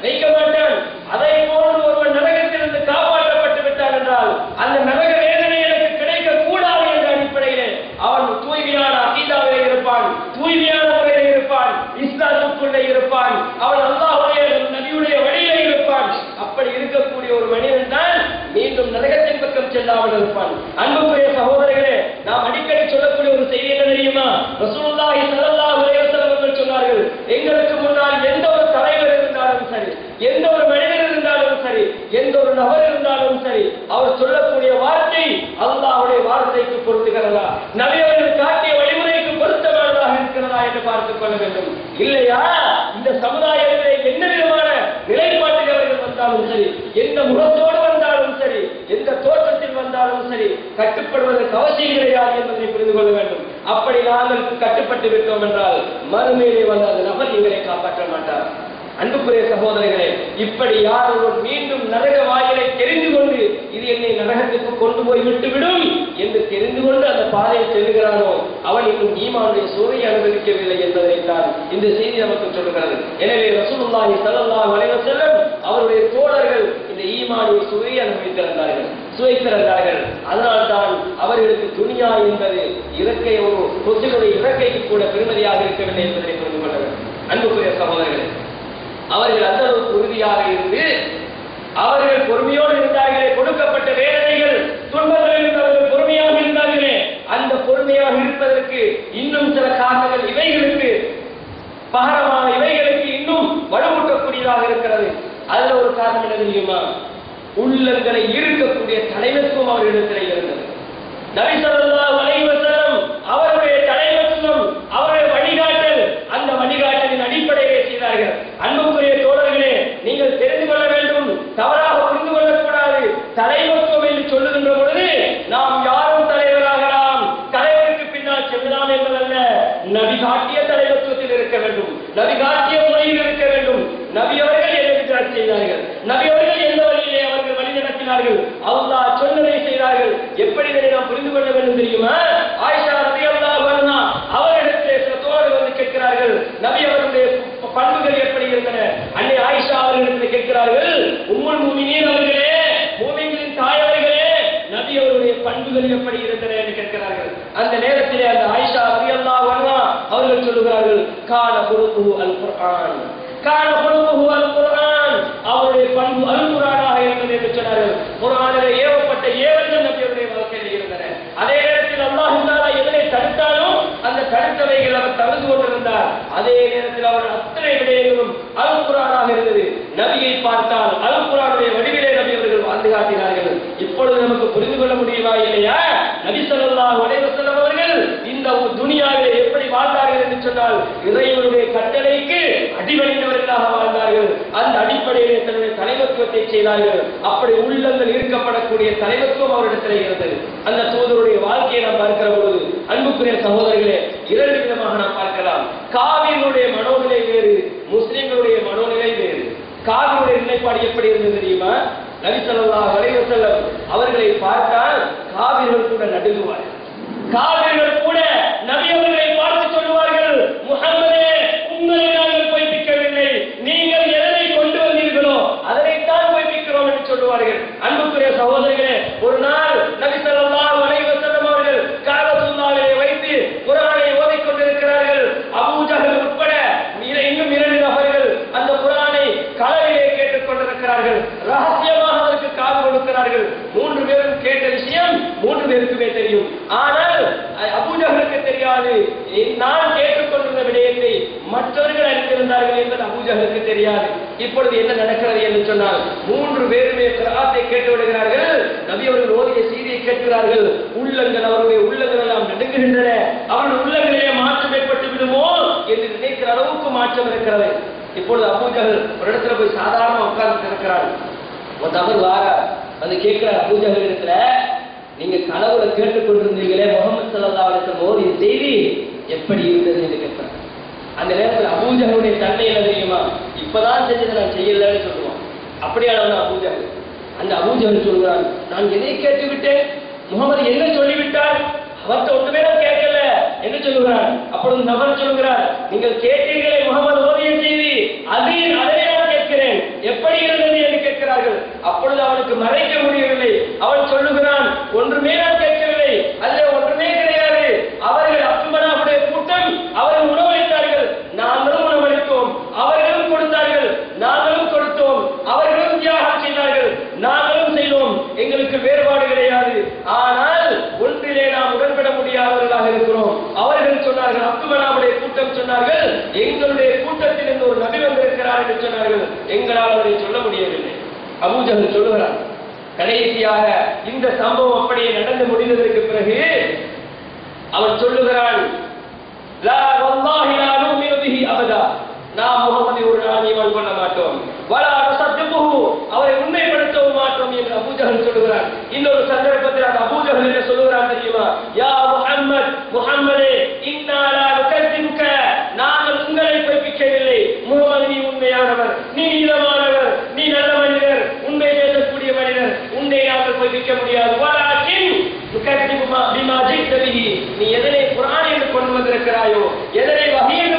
வைக்க மாட்டான். அதை போன்று ஒருவன் நரகத்திலிருந்து காப்பாற்றப்பட்டு விட்டான் என்றால் அந்த நரக வேதனை எனக்கு கிடைக்க கூடாது என்ற அடிப்படையில் அவன் தூய்மையான அகீதாவிலே இருப்பான், தூய்மையான முறையில் இருப்பான், இஸ்லாமுக்குள்ளே இருப்பான், அவன் அல்லாஹ்வுடைய நபியுடைய வழியிலே இருப்பான். அப்படி இருக்கக்கூடிய ஒரு மனிதன் தான் மீண்டும் நரகத்தின் பக்கம் செல்லாமல் இருப்பான். அன்புக்குரிய சகோதரர்களே, நாம் அடிக்கடி சொல்லக்கூடிய ஒரு செய்தி என்ன தெரியுமா? ரசூலுல்லாஹி ஸல்லல்லாஹு அலைஹி வஸல்லம் அவர்கள் சொன்னார்கள், எங்களுக்கு முன்னால் எந்த ஒரு தலைவர் இருந்தாலும் சரி, எந்த ஒரு மனிதர் இருந்தாலும் சரி, எந்த ஒரு நபர் இருந்தாலும் சரி, அவர் சொல்லக்கூடிய வார்த்தை அல்லாஹ்வுடைய வார்த்தைக்கு பொருந்துகிறதா, நபி அவர்கள் காட்டிய வழிமுறைக்கு பொருத்தமானதாக இருக்கிறதா என்று பார்த்துக் கொள்ள வேண்டும். இல்லையா இந்த சமுதாயத்திலே என்ன விதமான நிலைப்பாட்டில் அவர்கள் வந்தாலும் சரி, எந்த முகத்தோடு வந்தாலும் சரி, எந்த தோற்றத்தில் வந்தாலும் சரி, கட்டுப்படுவதற்கு அவசியம் கிடையாது என்பதை புரிந்து கொள்ள வேண்டும். அப்படி நாங்கள் கட்டுப்பட்டு விட்டோம் என்றால் மறுமையிலே வந்த அந்த நபர் எங்களை காப்பாற்ற மாட்டார். அன்புக்குரிய சகோதரர்களே, இப்படி யார் ஒருவர் மீண்டும் நரக வாயிலை தெரிந்து கொண்டு இது என்னை நரகத்துக்கு கொண்டு போய் விட்டுவிடும் என்று தெரிந்து கொண்டு அந்த பாதையை செல்கிறானோ அவன் இன்னும் ஈமானுடைய சுவையை அனுபவிக்கவில்லை என்பதைத்தான் இந்த செய்தி நமக்கு சொல்லுகிறது. எனவே ரசூலுல்லாஹி ஸல்லல்லாஹு அலைஹி வஸல்லம் அவருடைய தோழர்கள் இந்த ஈமானுடைய சுவையை சுவைத்திருந்தார்கள். அதனால்தான் அவர்களுக்கு துனியா என்பது இறக்கை ஒரு கொசுகளுடைய இறக்கைக்கு கூட பெருமதியாக இருக்கவில்லை என்பதை புரிந்து கொள்ள வேண்டும். அன்புக்குரிய சகோதரர்களே, அவர்கள் அந்த அளவுக்கு உறுதியாக இருந்து அவர்கள் பொறுமையோடு இருந்தார்களே, கொடுக்கப்பட்ட வேதனைகள் துன்பங்கள் இருந்து அவர்கள் பொறுமையாக இருந்தார்களே, அந்த பொறுமையாக இருப்பதற்கு இன்னும் சில காரணங்கள் இவைகளுக்கு பகரமான இவைகளுக்கு இன்னும் வலுவூட்டக்கூடியதாக இருக்கிறது. அதுல ஒரு காரணம் என்ன தெரியுமா? உள்ளங்களை ஈர்க்கக்கூடிய தலைவத்துவம் அவர்களிடத்தில் இருந்தது. நபி ஸல்லல்லாஹு அலைஹி வஸல்லம் அவருடைய தலைவத்துவம், அவருடைய வழிகாட்டல், அந்த வழிகாட்டலின் அடிப்படையிலே செய்தார்கள். அன்புக்குரிய தோழர்களே, நீங்கள் தெரிந்து கொள்ள வேண்டும், தவறாக புரிந்து கொள்ளக்கூடாது. தலைவத்துவம் என்று சொல்லுகின்ற பொழுது நாம் யாரும் தலைவராகலாம், தலைவருக்கு பின்னால் செல்லலாம் என்பதல்ல. நபி காட்டிய தலைவத்துவத்தில் இருக்க வேண்டும், நபி காட்டிய முறையில் இருக்க வேண்டும். நபி அவர்கள் என்ன செய்தார்கள், நபி அவர்கள் எந்த வழியிலே அவர்கள் வழி நடத்தினார்கள், அல்லாஹ் சொன்னதை செய்தார்கள். எப்படி இதை நாம் புரிந்து கொள்ள வேண்டும் தெரியுமா? ஆயிஷா ரலியல்லாஹு அன்ஹா அவர்களிடத்தில் சில தோழர்கள் வந்து கேட்கிறார்கள், நபி அவர்களுடைய பண்புகள் எப்படி இருந்தன? அன்னை ஆயிஷா அவர்களிடத்தில் கேட்கிறார்கள், உம்முல் முஃமினீன் அவர்களே, மூமின்களின் தாயவர்களே, நபி அவருடைய பண்புகள் எப்படி இருந்தன என்று கேட்கிறார்கள். அந்த நேரத்திலே அந்த ஆயிஷா ரலியல்லாஹு அன்ஹா அவர்கள் சொல்லுகிறார்கள், கான குருஹு அல் குர்ஆன், கான குருஹு அல் குர்ஆன், அவருடைய பண்பு அல் குர்ஆனாக இருந்தது என்று சொன்னார்கள். குர்ஆனிலே ஏவப்பட்ட ஏவல்கள் நபியுடைய வாழ்க்கையில் இருந்தன. அதே நேரத்தில் அல்லாஹ் தஆலா எதனை தடுத்தாலும் அந்த தடுத்தவைகள் அவர் தடுத்து கொண்டிருந்தார். அதே நேரத்தில் அவர் அத்தனை விடயங்களும் அல் குர்ஆனாக இருந்தது. நபியை பார்த்தால் அல் குர்ஆனுடைய வடிவிலே நபி அவர்கள் வாழ்ந்து காட்டினார்கள். இப்பொழுது நமக்கு புரிந்து கொள்ள முடியுமா இல்லையா? நபி ஸல்லல்லாஹு அலைஹி வஸல்லம் அவர்கள் இந்த துனியாவிலே எப்படி வாழ்ந்தார்கள் என்று சொன்னால் இறைவனுடைய கட்டளைக்கு அடிபணிந்தவர்களாக வாழ்ந்தார்கள். அந்த அடிப்படையிலே தன்னுடைய தலைவத்துவத்தை செய்தார்கள். அப்படி உள்ளங்கள் ஈர்க்கப்படக்கூடிய தலைவத்துவம் அவரிடத்தில் இருந்தது. அந்த தூதருடைய வாழ்க்கையை நாம் பார்க்கிற பொழுது அன்புக்குரிய சகோதரர்களே, இரண்டு விதமாக நாம் பார்க்கலாம். காவிர்களுடைய மனோநிலை வேறு, முஸ்லிம்களுடைய மனோநிலை வேறு. காவிர்களுடைய நிலைப்பாடு எப்படி இருந்தது தெரியுமா? நபி ஸல்லல்லாஹு அலைஹி வஸல்லம் அவர்களை பார்த்தால் காவிர்கள் கூட நடுங்குவார்கள். காவிர்கள் கூட நபி அவர்களை பார்த்து சொல்லுவார்கள், முஹம்மதே, உங்களை நாங்கள் பொய்ப்பிக்கவில்லை, நீங்கள் எதனை கொண்டு வந்தீர்களோ அதனைத்தான் பொய்ப்பிக்கிறோம் என்று சொல்லுவார்கள். அன்புக்குரிய சகோதரர்களே, கொடுக்கிறார்கள், ரகசியமாக அதற்கு காது கொடுக்கிறார்கள். 3 பேரும் கேட்ட விஷயம் 3 பேருக்குமே தெரியும். ஆனால் அபூஜஹலுக்கு தெரியாது. நான் கேட்டுக்கொண்டிருந்த விடயத்தை மற்றவர்கள் அறிந்திருந்தார்கள் என்பது அபூஜஹலுக்கு தெரியாது. இப்பொழுது என்ன நடக்கிறது என்று சொன்னால் 3 பேருமே கிராத்தை கேட்டு விடுகிறார்கள். நபி அவர்கள் ஓதிய செய்தியை கேட்கிறார்கள். உள்ளங்கள் அவருடைய உள்ளங்கள் எல்லாம் நடுங்குகின்றன. அவர்கள் உள்ளங்களிலே மாற்றம் ஏற்பட்டு விடுமோ என்று நினைக்கிற அளவுக்கு மாற்றம் இருக்கிறது. இப்பொழுது அபூஜஹல் ஒரு இடத்துல போய் சாதாரண உட்கார்ந்து இருக்கிறார். ஒரு நபர் வாரார், வந்து கேட்கிறார் அபூஜஹல் இடத்துல, நீங்க கனவுல கேட்டுக்கொண்டிருந்தீங்களே முகமது ஸல்லல்லாஹு அலைஹி வஸல்லம் ஓதிய செய்தி எப்படி இருந்தது என்று கேட்கிறார். அந்த நேரத்தில் அபூஜஹலுடைய தன்மை என்ன தெரியுமா? இப்பதான் செஞ்சதை நான் செய்யலன்னு சொல்லுவான். அப்படியானவன் அபூஜஹல். அந்த அபூஜஹல் சொல்கிறான், நான் எதை கேட்டு விட்டேன், முகமது என்ன சொல்லிவிட்டார், அவர்கிட்ட ஒன்றுமே நான் கேட்கல என்று சொல்லுகிறான். அப்பொழுது நபர் சொல்கிறார், நீங்கள் கேட்டீர்களே முகமது ஓதிய செய்தி, அதை நான் கேட்கிறேன், எப்படி இருந்தது என்று கேட்கிறார்கள். அப்பொழுது அவனுக்கு மறைக்க முடியவில்லை. அவன் சொல்லுகிறான், ஒன்றுமே நான் கேட்கவில்லை, அதில் ஒன்றுமே கிடையாது. அவர்கள் அப்துமனாவுடைய கூட்டம், அவர்கள் உணவளித்தார்கள், நாங்களும் உணவளித்தோம். அவர்களும் கொடுத்தார்கள், நாங்களும் கொடுத்தோம். அவர்களும் தியாகம் செய்தார்கள், நாங்களும் செய்தோம். எங்களுக்கு வேறுபாடு கிடையாது. ஆனால் ஒன்றிலே நாம் உடன்பட முடியாதவர்களாக இருக்கிறோம். அவர்கள் சொன்னார்கள், அப்துமனாவுடைய கூட்டம் சொன்னார்கள், எங்களுடைய கூட்டத்தில் இருந்து ஒரு நபி வந்திருக்கிறார் என்று சொன்னார்கள். எங்களால் அவரை சொல்ல முடியவில்லை. அபூஜஹல் சொல்லுகிறார். கடைசியாக இந்த சம்பவம் அப்படியே நடந்து முடிந்ததற்கு பிறகு அவன் சொல்லுகிறான், லா வல்லாஹி லா நுமினு பிஹி அபதா, நாம் முகமதை ஒரு நாள் ஈமான் கொள்ள மாட்டோம், வலா நுஸத்திகுஹு, அவரை உண்மைப்படுத்தவும் மாட்டோம் என்று அபூஜஹல் சொல்லுகிறான். இன்னொரு சந்தர்ப்பத்தில் அந்த அபூஜஹல் என்ன சொல்லுகிறான் தெரியுமா? யா முஹம்மத், முஹம்மதே, இன்னா லா நுகஸிபுக, நாங்கள் உங்களை பொய்ப்பிக்கவில்லை. முஹம்மது நீ உண்மையானவர், நீ நீதமானவர், நீ நல்ல மனிதர், உண்மை பேசக்கூடிய மனிதர், உன்னை நாங்கள் பொய்ப்பிக்க முடியாது. வலாக்கின் நுகஸிபு பிமா ஜித்த பிஹி, நீ எதனை குர்ஆன் என்று கொண்டு வந்திருக்கிறாயோ, எதனை வஹீ என்று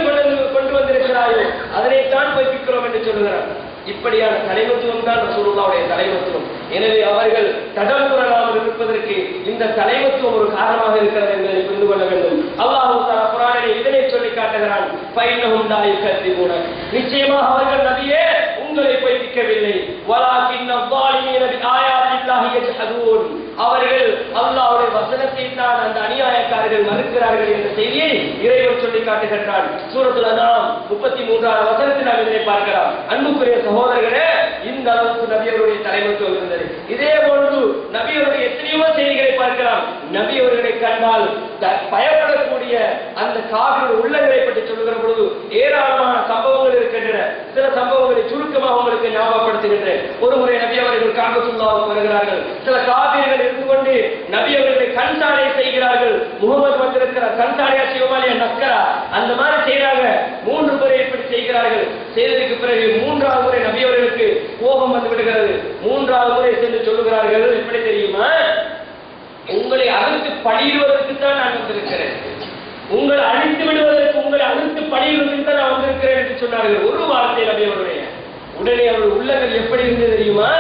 கொண்டு வந்திருக்கிறாயோ அதனைத்தான் பொய்ப்பிக்கிறோம் என்று சொல்லுகிறார். இப்படியான தலைமத்துவம் தான் ரசூலுல்லாஹ்வுடைய தலைமத்துவம். எனவே அவர்கள் தடம்புறலாமல் இருப்பதற்கு இந்த தலைமத்துவம் ஒரு காரணமாக இருக்கிறது என்பதை புரிந்து கொள்ள வேண்டும். அல்லாஹ் தஆலா குர்ஆனிலே இதனை சொல்லி காட்டுகிறான், ஃபைன்னஹும் லா யுகஸிபூன, நிச்சயமாக அவர்கள் நபியே உங்களை பொய்ப்பிக்கவில்லை. வலாக்கின் அஸ்ஸாலிமீன பிஆயாத்தில்லாஹி யஜ்ஹதூன், அவர்கள் அல்லாஹ்வுடைய வசனத்தை தான் அந்த அநியாயக்காரர்கள் மறுக்கிறார்கள் என்ற செய்தியை இறைவன் சொல்லி காட்டுகிறான். சூரத்துல் அன்ஆம் 33ஆம் வசனத்தில் நாம் இதனை பார்க்கலாம். அன்புக்குரிய சகோதரர்களே, இந்த அளவுக்கு நபியவருடைய தலைமத்துவம் இருந்தது. இதே போன்று நபியவருடைய எத்தனையோ செய்திகளை பார்க்கலாம். நபியவர்களை கண்டால் பயப்படக்கூடிய அந்த காவிரி உள்ளங்களை பற்றி சொல்லுகிற பொழுது ஏராளமான சம்பவங்கள் இருக்கின்றன. சில சம்பவங்களை சுருக்கமாக உங்களுக்கு ஞாபகப்படுத்துகின்றேன். ஒருமுறை நபியவர்கள் காபத்துல்லாவுக்கு வருகிறார்கள். சில காவிரிகள் இருந்து கொண்டு நபியவர்களை கண்சாடை செய்கிறார்கள். முகமது வந்திருக்கிற கண்சாடையா சிவமாலியா நஸ்கரா அந்த மாதிரி செய்யறாங்க. 3 முறை இப்படி செய்கிறார்கள். செய்ததுக்கு பிறகு 3ஆவது முறை நபியவர்களுக்கு கோபம் வந்து விடுகிறது. 3ஆவது முறை சென்று சொல்லுகிறார்கள், எப்படி தெரியுமா? உங்களை அழித்து பழியிடுவதற்கு தான் நான் வந்திருக்கிறேன், உங்களை அழித்து விடுவதற்கு, உங்களை அழித்து பழியிடுவதற்கு தான் நான் வந்திருக்கிறேன் என்று சொன்னார்கள். ஒரு வார்த்தை நபியவருடைய. உடனே அவர்கள் உள்ளங்கள் எப்படி இருந்தது தெரியுமா?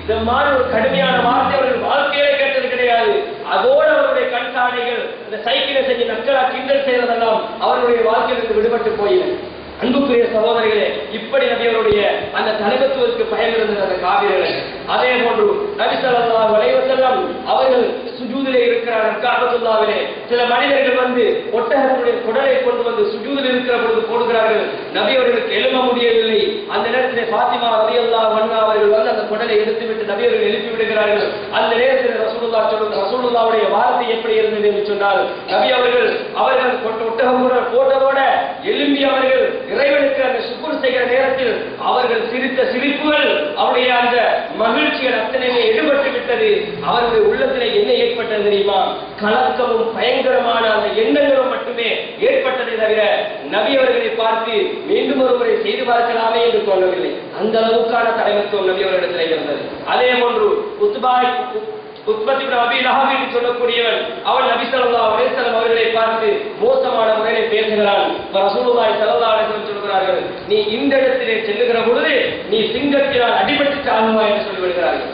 இந்த மாதிரி ஒரு கடுமையான வார்த்தை அவர்கள் வாழ்க்கையிலே கேட்டது கிடையாது. அதோடு அவருடைய கண்சாடைகள் இந்த சைக்கிளை செஞ்சு நக்கலா கிண்டல் செய்வதெல்லாம் அவர்களுடைய வாழ்க்கையிலிருந்து விடுபட்டு போயின. அன்புக்குரிய சகோதரிகளே, இப்படி நபியவருடைய அந்த தலைமத்துவத்துக்கு பயம் இருந்தது அந்த காவிரிகள். அதே போன்று நபி ஸல்லல்லாஹு அலைஹி வஸல்லம் அவர்கள் சுஜூதிலே இருக்கிறார்கள். காபத்துல்லாவிலே சில மனிதர்கள் வந்து ஒட்டகத்துடைய குடலை கொண்டு வந்து சுஜூதில் இருக்கிற பொழுது போடுகிறார்கள். நபி அவர்களுக்கு எழும்ப முடியவில்லை. அந்த நேரத்திலே ஃபாத்திமா ரலியல்லாஹு அன்ஹா அவர்கள் வந்து அந்த குடலை எடுத்துவிட்டு நபி அவர்கள் எழுப்பி விடுகிறார்கள். அந்த நேரத்தில் ரசூலுல்லாஹ்வுடைய வார்த்தை எப்படி இருந்தது என்று சொன்னால், நபி அவர்கள் ஒட்டகம் போட்டதோட எழும்பி அவர்கள் இறைவனுக்கு அந்த சுக்குர் செய்கிற நேரத்தில் அவர்கள் சிரித்த சிரிப்புகள், அவருடைய அந்த மகிழ்ச்சிகள் அத்தனையுமே எடுபட்டு விட்டது. அவருடைய உள்ளத்திலே என்ன ஏற்பட்டது தெரியுமா? கலக்கமும் பயங்கரமான அந்த எண்ணங்களும் மட்டுமே ஏற்பட்டதை தவிர நபி அவர்களை பார்த்து மீண்டும் ஒருமுறை செய்து பார்க்கலாமே என்று தோன்றவில்லை. அந்த அளவுக்கான தலைமத்துவம் நபி அவர்களிடத்திலே இருந்தது. அதே போன்று உத்பத் இப்னு அபீ லஹப் என்று சொல்லக்கூடியவன், அவன் நபி ஸல்லல்லாஹு அலைஹி வஸல்லம் அவர்களை பார்த்து மோசமான முறையில் பேசுகிறான். ரசூலுல்லாஹி ஸல்லல்லாஹு அலைஹி வஸல்லம் சொல்கிறார்கள், நீ இந்த இடத்திலே செல்லுகிற பொழுது நீ சிங்கத்தினால் அடிபட்டு சாகுவாய் என்று சொல்லிவிடுகிறார்கள்.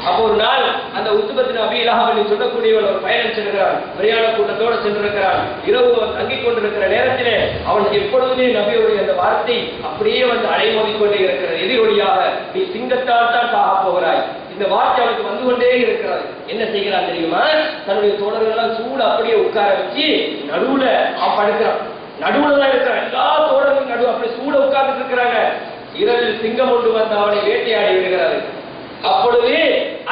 அப்போ ஒரு நாள் அந்த உத்பத் இப்னு அபீ லஹப் என்று சொல்லக்கூடியவன் ஒரு பயணம் செல்கிறான். பிரயாண கூட்டத்தோடு சென்றிருக்கிறான். இரவு தங்கிக் கொண்டிருக்கிற நேரத்திலே அவன் எப்பொழுதுமே நபியுடைய அந்த வார்த்தை அப்படியே வந்து அலைமோதிக் கொண்டே இருக்கிறது. எதிரொலியாக நீ சிங்கத்தால் தான் சாக போகிறாய். இந்த வார்த்தை அவனுக்கு வந்து கொண்டே இருக்கிறார். என்ன செய்கிறான் தெரியுமா? தன்னுடைய தோழர்கள் எல்லாம் சூடு அப்படியே உட்கார வச்சு நடுவுல அவன் படுக்கிறான். நடுவுல தான் இருக்கிறான். எல்லா தோழர்களும் நடுவு அப்படி சூட உட்கார்ந்துட்டு இருக்கிறாங்க. இரவில் சிங்கம் கொண்டு வந்து அவனை வேட்டையாடி விடுகிறாரு. அப்பொழுது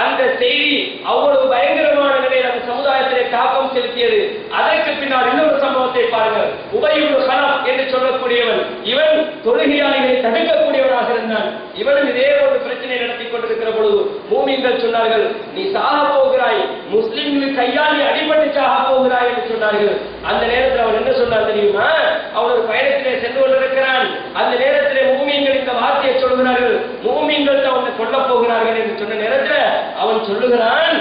அந்த செய்தி அவ்வளவு பயங்கரமான நிலையில் அந்த சமுதாயத்திலே தாக்கம் செலுத்தியது. அதற்கு பின்னால் இன்னொரு சம்பவத்தை பாருங்கள். உபை இப்னு கலப் என்று சொல்லக்கூடியவன், இவன் தொழுகையாளிகளை தடுக்கக்கூடியவனாக இருந்தான். இவனும் இதே ஒரு பிரச்சனை நடத்தி கொண்டிருக்கிற பொழுது மூமின்கள் சொன்னார்கள், நீ சாக போகிறாய், முஸ்லிம்களுக்கு கையால் நீ அடிபட்டு சாக போகிறாய் என்று சொன்னார்கள். அந்த நேரத்தில் அவன் என்ன சொன்னான் தெரியுமா? அவன் ஒரு பயணத்திலே சென்று கொண்டிருக்கிறான். அந்த நேரத்திலே மூமின்கள் இந்த வார்த்தையை சொல்கிறார்கள், மூமின்கள் தான் அவனை கொல்ல போகிறார்கள் என்று சொன்ன நேரத்தில் அவன் சொல்லுகிறான்,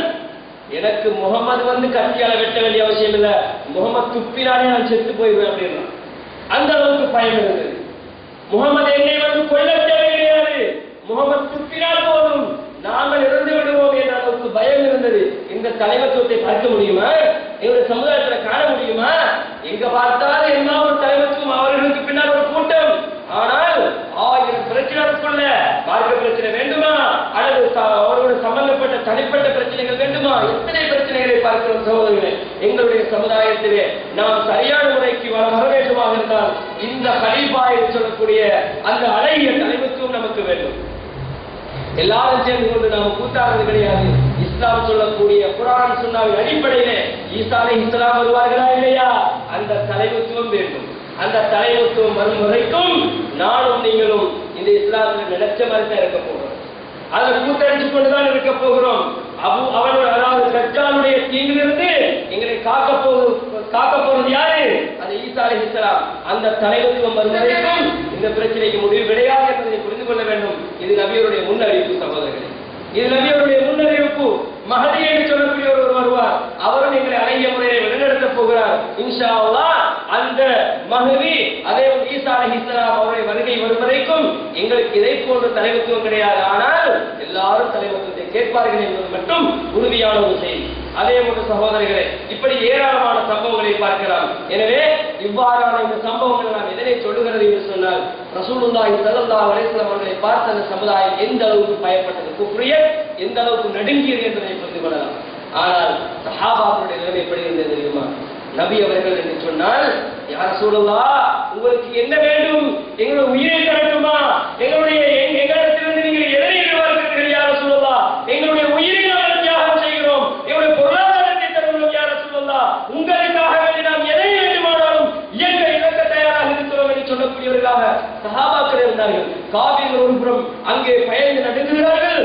எனக்கு முகமது வந்து கத்தியால வெட்ட வேண்டிய அவசியம் இல்லை, முகமது துப்பினாலே நான் செத்து போயிடுவேன் அப்படின்னா. அந்த அளவுக்கு பயம் இருந்தது. முகமது என்னை வந்து கொல்ல தேவை கிடையாது, முகமது துப்பினால் போதும், நாங்கள் இறந்து விடுவோம் என்ற அளவுக்கு பயம் இருந்தது. இந்த தலைமைத்துவத்தை பார்க்க முடியுமா? எங்களுடைய சமுதாயத்தில் காண முடியுமா? எங்க பார்த்தாலும் என்ன ஒரு தலைமைத்துவம், அவர்களுக்கு பின்னால் ஒரு கூட்டம். ஆனால் 1000 பிரச்சனைக்குள்ள மார்க்க பிரச்சனை வேண்டுமா, அல்லது அவர்களோடு சம்பந்தப்பட்ட தனிப்பட்ட பிரச்சனைகள் வேண்டுமா? எத்தனை பிரச்சனைகளை பார்க்கிறோம் சகோதரர்களே. எங்களுடைய சமுதாயத்திலே நாம் சரியான முறைக்கு வர வேண்டுமாக இருந்தால் இந்த கலீஃபா என்று சொல்லக்கூடிய அந்த அழகிய தலைமைத்துவம் நமக்கு வேண்டும். எல்லாரும் சேர்ந்து கொண்டு நாம கூட்டாடுறது கிடையாது. இஸ்லாம் சொல்லக்கூடிய குர்ஆன் சுன்னாவின் அடிப்படையிலே ஈசா அலைஹிஸ்ஸலாம் வருவார்களா இல்லையா? அந்த தலைமைத்துவம் வேண்டும். அந்த தலைமைத்துவம் வரும் வரைக்கும் நானும் நீங்களும் இந்த இஸ்லாத்தில் நினைச்ச மாதிரி தான் இருக்க போகிறோம். அதை கூட்டடிச்சு கொண்டுதான் இருக்க போகிறோம். அவனோட அதாவது தஜ்ஜாலுடைய தீங்கிலிருந்து எங்களை காக்க போறது யாரு? அது ஈசா அலைஹிஸ்ஸலாம். அந்த தலைமைத்துவம் வரும் வரைக்கும் இந்த பிரச்சனைக்கு முடிவு கிடையாது என்பதை புரிந்து கொள்ள வேண்டும். இது நபியருடைய முன்னறிவிப்பு சகோதரர்களே. இது நபியருடைய முன்னறிவிப்பு. மஹதி என்று சொல்லக்கூடிய ஒருவர் வருவார். அவரும் எங்களை அழகிய முறையை வழிநடத்த போகிறார் இன்ஷா அல்லாஹ். அந்த மஹதி அதே ஈசா அலைஹிஸ்ஸலாம் அவருடைய வருகை வரும் வரைக்கும் எங்களுக்கு இதை போன்ற தலைமைத்துவம் கிடையாது. ஆனால் எல்லாரும் தலைமைத்துவத்தை கேட்பார்கள் என்பது மட்டும் உறுதியான ஒரு செய்தி. அதே போன்ற சகோதரர்களே, இப்படி ஏராளமான சம்பவங்களை பார்க்கலாம். எனவே இவ்வாறான இந்த சம்பவங்கள் நாம் எதனை சொல்லுகிறது என்று சொன்னால், ரசூலுல்லாஹி ஸல்லல்லாஹு அலைஹி வஸல்லம் அவர்களை பார்த்த அந்த சமுதாயம் எந்த அளவுக்கு பயப்பட்டது, குஃப்ரியத் எந்த அளவுக்கு நடுங்கியது என்பதை புரிந்து கொள்ளலாம். ஆனால் சஹாபாக்களுடைய நிலைமை எப்படி இருந்தது தெரியுமா? நபி அவர்கள் என்று சொன்னால், யா ரசூலுல்லாஹ் உங்களுக்கு என்ன வேண்டும்? எங்களுடைய உயிரை தரட்டுமா? எங்களிடத்திலிருந்து நீங்கள் எதனை எதிர்பார்க்கிறீர்கள் யா ரசூலுல்லாஹ்? எங்களுடைய உயிரை நாங்கள் தியாகம் செய்கிறோம், எங்களுடைய பொருளாதாரத்தை தருகிறோம் யா ரசூலுல்லாஹ், உங்களுக்காக வேண்டி நாம் எதை வேண்டுமானாலும் இழக்க தயாராக இருக்கிறோம் என்று சொல்லக்கூடியவர்களாக சஹாபாக்கள் இருந்தார்கள். காபீர்கள் ஒருபுறம் அங்கே பயந்து நடுங்குகிறார்கள்,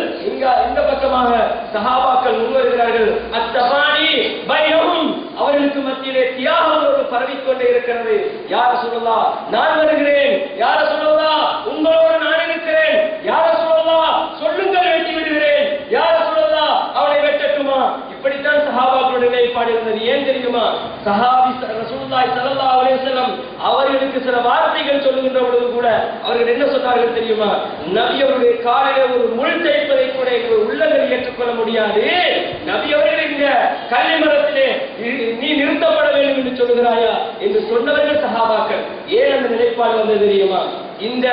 இந்த பக்கமாக சஹாபாக்கள் முன்வருகிறார்கள். அத்தபானி பைனஹும் அவர்களுக்கு மத்தியிலே தியாகம் ஒரு பரவிக்கொண்டே இருக்கிறது. யா ரசூலுல்லாஹ் நான் வருகிறேன், யா ரசூலுல்லாஹ் உங்களோடு நான் இருக்கிறேன், யா ரசூலுல்லாஹ் சொல்லுங்கள் வெட்டி விடுகிறேன், யா ரசூலுல்லாஹ் அவனை வெட்டட்டுமா? இப்படித்தான் சஹாபாக்களுடைய நிலைப்பாடு இருந்தது. ஏன் தெரியுமா? சஹாபி ரசூலுல்லாஹி ஸல்லல்லாஹு அலைஹி வஸல்லம் அவர்களுக்கு சில வார்த்தைகள் சொல்லுகின்ற பொழுது கூட அவர்கள் என்ன சொன்னார்கள் தெரியுமா? நபி அவருடைய காலிலே ஒரு முள் தைப்பதை கூட எங்கள் உள்ளங்கள் ஏற்றுக்கொள்ள முடியாது. நபி அவர்கள் இந்த கல்வி மரத்திலே நீ நிறுத்தப்பட வேண்டும் என்று சொல்லுகிறாயா என்று சொன்னவர்கள் சஹாபாக்கள். ஏன் அந்த நிலைப்பாடு வந்தது தெரியுமா? இந்த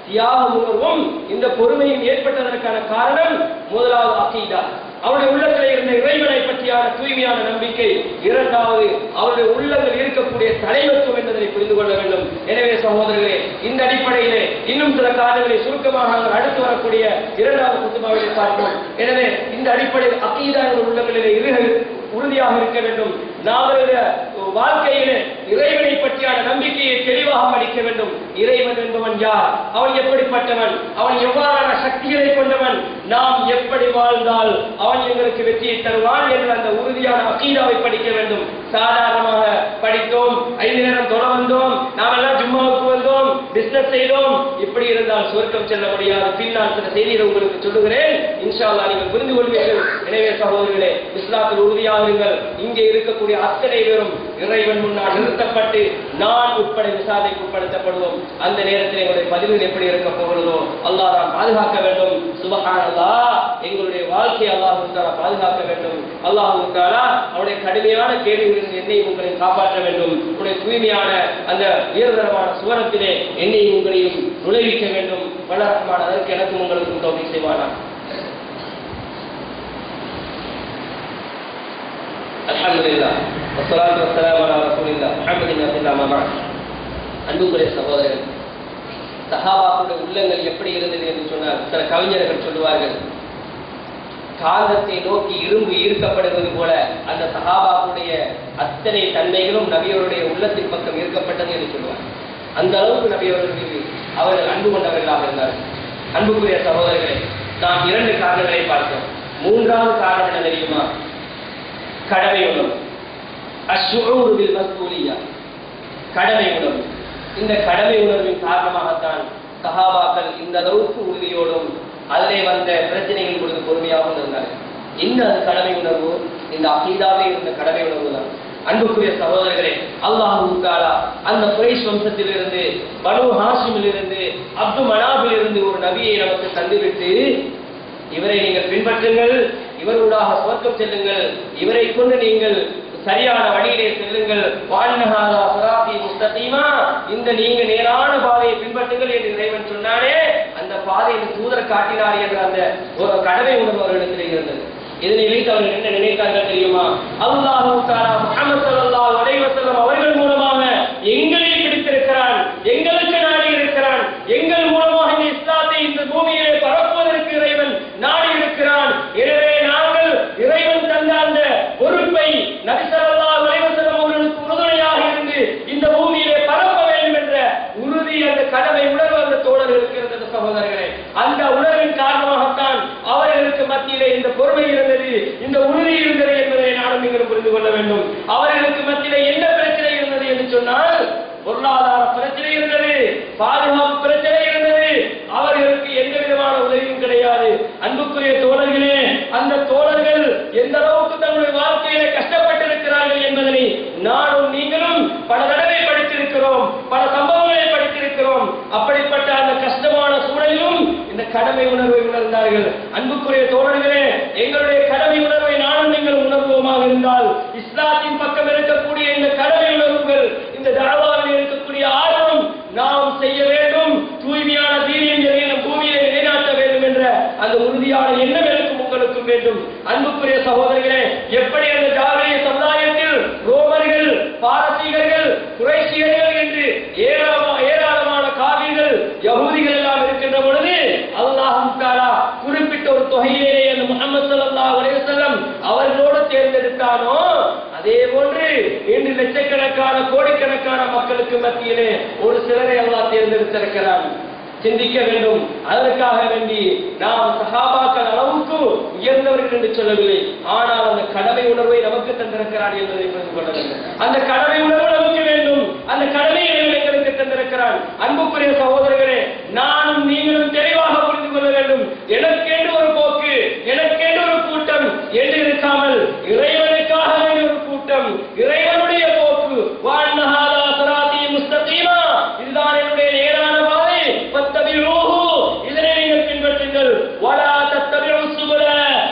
தியாக உணர்வும் இந்த பொறுமையும் ஏற்பட்டதற்கான காரணம் முதலாவது அகீதா, அவருடைய உள்ளத்தில் இருந்த இறைவனை பற்றியான தூய்மையான நம்பிக்கை. இரண்டாவது அவருடைய உள்ளங்கள் இருக்கக்கூடிய தலைமைத்துவம் என்பதை புரிந்து கொள்ள வேண்டும். எனவே சகோதரர்களே, இந்த அடிப்படையிலே இன்னும் சில காரணங்களை சுருக்கமாக நாங்கள் அடுத்து வரக்கூடிய இரண்டாவது குத்துபாவிலே பார்ப்போம். எனவே இந்த அடிப்படையில் அகீதா என்ற உள்ளங்களிலே உறுதியாக இருக்க வேண்டும். நாமளுடைய வாழ்க்கையிலே இறைவனை பற்றியான நம்பிக்கையை தெளிவாக படிக்க வேண்டும். இறைவன் என்பவன் யார்? அவன் எப்படிப்பட்டவன்? அவன் எவ்வாறான சக்திகளை கொண்டவன்? நாம் எப்படி வாழ்ந்தால் அவன் எங்களுக்கு வெற்றியை தருவான் என்ற அந்த உறுதியான அகீதாவை படிக்க வேண்டும். சாதாரணமாக படித்தோம், 5 நேரம் தொழ வந்தோம், நாம் எல்லாம் ஜும்மாவுக்கு வந்தோம், பிசினஸ் செய்தோம், இப்படி இருந்தால் சொர்க்கம் செல்ல முடியாது. பின்னால் சில செய்திகளை உங்களுக்கு சொல்லுகிறேன், இன்ஷா அல்லாஹ் நீங்கள் புரிந்து கொள்வீர்கள். எனவே சகோதரர்களே, இஸ்லாத்தில் உறுதியாக இருங்கள். இங்கே இருக்கக்கூடிய அத்தனை பேரும் இறைவன் முன்னால் நிறுத்தப்பட்டு நான் உட்பட விசாரணைக்கு உட்படுத்தப்படுவோம். அந்த நேரத்தில் எங்களுடைய பதிவுகள் எப்படி இருக்க போகிறதோ அல்லாஹ் தான் பாதுகாக்க வேண்டும். சுப்ஹானல்லாஹ், எங்களுடைய வாழ்க்கையை அல்லாஹ் தஆலா பாதுகாக்க வேண்டும். அல்லாஹ் தஆலா அவருடைய கடுமையான கேள்விகளில் என்னையும் உங்களையும் காப்பாற்ற வேண்டும். உங்களுடைய தூய்மையான அந்த உயர்தரமான சுவரத்திலே என்னையும் உங்களையும் நுழைவிக்க வேண்டும். வல்ல ரஹ்மான் அதற்கு எனக்கும் உங்களுக்கும் தௌஃபீக் செய்வானாக. அல்ஹம்துலில்லாஹ் வஸ்ஸலாத்து வஸ்ஸலாமு அலா ரசூலில்லாஹ் முஹம்மதின் அப்துல்லாஹ் அம்மா பஅத். அன்புக்குரிய சகோதரர்கள், சஹாபாக்களுடைய உள்ளங்கள் எப்படி இருந்தது என்று சொன்னால் சில கவிஞர்கள் சொல்லுவார்கள், காந்தத்தை நோக்கி இரும்பு ஈர்க்கப்படுவது போல அந்த சஹாபாக்களுடைய அத்தனை தன்மைகளும் நபியவருடைய உள்ளத்தின் பக்கம் ஈர்க்கப்பட்டது என்று சொல்லுவார். அந்த அளவுக்கு நபியவர்களுக்கு அவர்கள் அன்பு கொண்டவர்களாக இருந்தார்கள். அன்புக்குரிய சகோதரர்களே, நாம் 2 காரணங்களை பார்த்தோம். 3வது காரணம் என்ன தெரியுமா? கடமை உணர்வு. அஷ்ஷுஊரு பில் மஸ்ஊலியா, கடமை உணர்வு. இந்த கடமை உணர்வின் காரணமாகத்தான் சஹாபாக்கள் இந்த அளவுக்கு உறுதியோடும் அதிலே வந்த பிரச்சனைகள் பொழுது பொறுமையாக இருந்தார்கள். இன்னும் அது கடமை உணர்வு, இந்த அகீதாவே இருந்த கடமை உணர்வு தான். அன்புக்குரிய சகோதரர்களே, அல்லாஹ் தஆலா அந்த குரைஷ் வம்சத்திலிருந்து, பனு ஹாஷிமிலிருந்து, அப்து மனாபிலிருந்து ஒரு நபியை நமக்கு தந்துவிட்டு, இவரை நீங்கள் பின்பற்றுங்கள், இவருடாக சுவர்க்கம் செல்லுங்கள், இவரை கொண்டு நீங்கள் சரியான வழியிலே செல்லுங்கள், வான்னஹாதா சிராத்தி முஸ்தகீமா, இந்த நீங்க நேரான பாதையை பின்பற்றுங்கள் என்று இறைவன் சொன்னானே, அந்த பாதையை தூதர் காட்டினார் என்ற அந்த ஒரு கடமை உணர்வு அவர்களிடத்தில் இருந்தது. இதனை வைத்து அவர்கள் என்ன நினைத்தார்கள் தெரியுமா? அல்லாஹ் தஆலா முஹம்மது ஸல்லல்லாஹு அலைஹி வஸல்லம் அவர்கள் மூலமாக எங்களை பிடித்திருக்கிறான், எங்களுக்கு நாடி இருக்கிறான், எங்கள் மூலமாக இந்த இஸ்லாத்தை இந்த பூமியிலே பரப்புவதற்கு இறைவன் நாடி இருக்கிறான். எனவே நாங்கள் இறைவன் தந்த அந்த பொறுப்பை நபி ஸல்லல்லாஹு அலைஹி வஸல்லம் அவர்களுக்கு உறுதுணையாக இருந்து இந்த பூமியிலே பரப்ப வேண்டும் என்ற உறுதி, அந்த கடமை உணர்வு அந்த தோழர்களுக்கு இருந்தது. சகோதரர்களே, அந்த உணர்வின் காரணமாகத்தான் அவர்களுக்கு மத்தியிலே இந்த பொறுமை இருந்தது, இந்த உறுதி இருந்தது என்பதை நானும் நீங்கள் புரிந்து கொள்ள வேண்டும். அவர்களுக்கு மத்தியிலே என்ன பிரச்சனை இருந்தது என்று சொன்னால், பொருளாதார பிரச்சனை இருந்தது, பாதுகாப்பு பிரச்சனை இருந்தது. அவர்களுக்கு எந்த விதமான உதவியும் கிடையாது. அன்புக்குரிய தோழர்களே, அந்த தோழர்கள் எந்த அளவுக்கு தங்களுடைய வாழ்க்கையிலே கஷ்டப்பட்டிருக்கிறார்கள் என்பதனை நானும் நீங்களும் பல தடவை படித்திருக்கிறோம், பல சம்பவங்களை படித்திருக்கிறோம். அப்படிப்பட்ட அந்த கஷ்டமான சூழலிலும் இந்த கடமை உணர்வை உணர்ந்தார்கள். அன்புக்குரிய தோழர்களே, எங்களுடைய கடமை உணர்வை நானும் நீங்கள் உணர்வோமாக இருந்தால், இஸ்லாத்தின் பக்கம் இருக்கக்கூடிய இந்த கடமை உணர்வுகள், இந்த தஅவாவில் இருக்கக்கூடிய ஆர்வம், நாம் செய்ய வேண்டும், தூய்மையான தீனியை நம் பூமியிலே நிலைநாட்ட வேண்டும் என்ற அந்த உறுதியான எண்ணம் எனக்கும் உங்களுக்கும் வேண்டும். அன்புக்குரிய சகோதரர்களே, எப்படி அந்த ஜாகிலிய சமுதாயத்தில் ரோமர்கள், பாரசீகர்கள், குறைஷியர்கள் என்று ஏராளமான காவிர்கள், யஹூதிகள் எல்லாம் இருக்கின்ற பொழுது அல்லாஹ் தஆலா குறிப்பிட்ட ஒரு தொகையிலே அந்த முஹம்மது ஸல்லல்லாஹு அலைஹி வஸல்லம் அவர்களோடு தேர்ந்தெடுத்தானோ, அதே போன்று இன்று லட்சக்கணக்கான கோடிக்கணக்கான மக்களுக்கு மத்தியிலே ஒரு சிலரை அல்லாஹ் தேர்ந்தெடுத்திருக்கிறான். சிந்திக்க வேண்டும். அதற்காக வேண்டி நாம் சஹாபாக்கள் அளவுக்கு உயர்ந்தவர்கள் என்று சொல்லவில்லை, ஆனால் அந்த கடமை உணர்வை நமக்கு தந்திருக்கிறான் என்பதை புரிந்து கொள்ள வேண்டும். அந்த கடமை உணர்வு நமக்கு வேண்டும், அந்த கடமையை எங்களுக்கு தந்திருக்கிறான். அன்புக்குரிய சகோதரர்களே, நானும் நீங்களும் தெளிவாக புரிந்து கொள்ள வேண்டும். எனக்கென்று ஒரு போக்கு, எனக்கென்று ஒரு கூட்டம் என்று இருக்காமல், இறைவனுக்காக வேண்டிய ஒரு கூட்டம், இறைவனுடைய போக்கு, வான்னஹாதா சிராத்தி முஸ்தகீமா, இதுதான் என்னுடைய நேரான பாதை, ஃபத்தபிஊஹு, இதனை நீங்கள் பின்பற்றுங்கள், வலா தத்தபிஉ சுபுல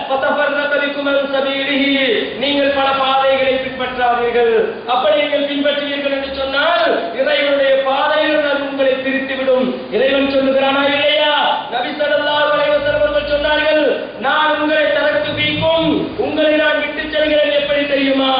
ஃபதஃபர்ரக பிகும் அன் சபீலிஹி, நீங்கள் பல பாதைகளை பின்பற்றாதீர்கள். அப்படி நீங்கள் பின்பற்றுவீர்கள் என்று சொன்னால் இறைவனுடைய பாதையில் அது உங்களை பிரித்துவிடும். இறைவன் சொல்லுகிறானா இல்லையா? நபி ஸல்லல்லாஹு அலைஹி வஸல்லம் அவர்கள் சொன்னார்கள், நான் உங்களை தரத்து பீக்கும், உங்களை நான் விட்டுச் செல்கிறேன். எப்படி தெரியுமா?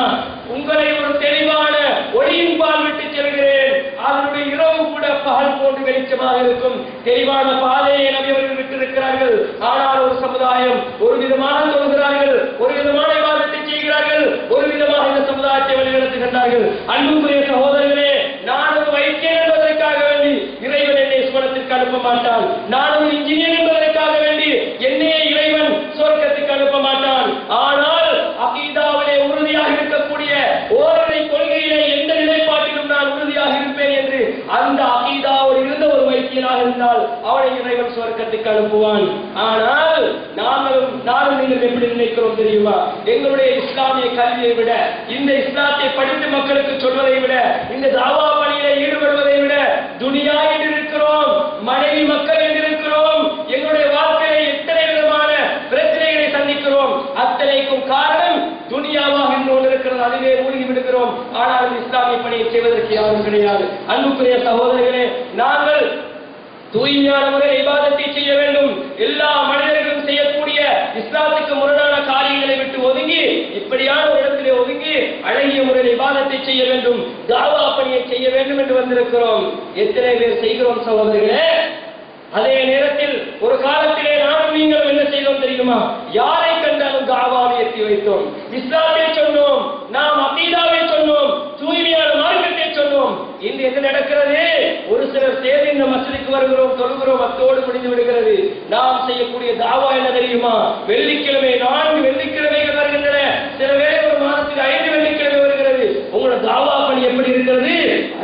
உங்களை ஒரு தெளிவான ஒளியின் பால் விட்டுச் செல்கிறேன். அதனுடைய இரவு கூட பகல் போன்று வெளிச்சமாக இருக்கும். தெளிவான பாதையை நபி அவர்கள் விட்டிருக்கிறார்கள். ஆனால் ஒரு சமுதாயம் ஒரு விதமாக சொல்கிறார்கள், ஒரு விதமான இபாதத்தை செய்கிறார்கள், ஒரு விதமாக இந்த சமுதாயத்தை வழிநடத்துகின்றார்கள். அன்புக்குரிய சகோதரர்களே, நான் ஒரு வைத்தியர் என்பதற்காக வேண்டி இறைவன் என்னை சுவனத்திற்கு அனுப்ப மாட்டான். நான் ஒரு இன்ஜினியர் என்பதற்காக வேண்டி என்னையே இறைவன் சுவர்க்கத்துக்கு அனுப்ப மாட்டான். ஆனால் அகீதாவிலே உறுதியாக இருக்கக்கூடிய ஓரிரை கொள்கையிலே எந்த நிலைப்பாட்டிலும் நான் உறுதியாக இருப்பேன் என்று அந்த அகீதாவோடு இருந்த ஒரு வைத்தியனாக இருந்தால் அவனை இறைவன் சுவர்க்கத்துக்கு அனுப்புவான். ஆனால் நானும் நீங்கள் எப்படி நினைக்கிறோம் தெரியுமா? எங்களுடைய இஸ்லாமிய கல்வியை விட, இந்த இஸ்லாத்தை படித்து மக்களுக்கு சொல்வதை விட, இந்த தாவா பணியிலே ஈடுபடுவதை விட துனியா என்று இருக்கிறோம், மனைவி மக்கள் என்று இருக்கிறோம். எங்களுடைய வாழ்க்கையை எத்தனை விதமான பிரச்சனைகளை சந்திக்கிறோம். அத்தனைக்கும் காரணம் துனியாவாக இன்று ஒன்று இருக்கிறது, அதிலே மூழ்கி விடுகிறோம். ஆனால் இஸ்லாமிய பணியை செய்வதற்கு யாரும் கிடையாது. அன்புக்குரிய சகோதரர்களே, நாங்கள் தூய்மையான முறையில் இபாதத்தை செய்ய வேண்டும். எல்லா இப்படியான ஒரு இடத்திலே ஒதுங்கி அழகிய முறையில் இபாதத்தை செய்ய வேண்டும், தாவா பணியை செய்ய வேண்டும் என்று வந்திருக்கிறோம். எத்தனை பேர் செய்கிறோம் சகோதரர்களே? அதே நேரத்தில் ஒரு காலத்திலே நானும் நீங்களும் என்ன செய்தோம் தெரியுமா? யாரை கண்டாலும் தாவாவை எத்தி வைத்தோம், இஸ்லாத்தை சொன்னோம், நாம் அகீதாவை சொன்னோம், தூய்மையான மார்க்கத்தை சொன்னோம். இன்று என்ன நடக்கிறது? ஒரு சிலர் சேர்ந்து இந்த மஸ்ஜிதுக்கு வருகிறோம், தொழுகிறோம், அத்தோடு முடிந்து விடுகிறது. நாம் செய்யக்கூடிய தாவா என்ன தெரியுமா? வெள்ளிக்கிழமை 4 வெள்ளிக்கிழமைகள் வருகின்றன, சில வேளை ஒரு மாதத்துக்கு 5 வெள்ளிக்கிழமை வருகிறது. உங்களோட தாவா பணி எப்படி இருக்கிறது?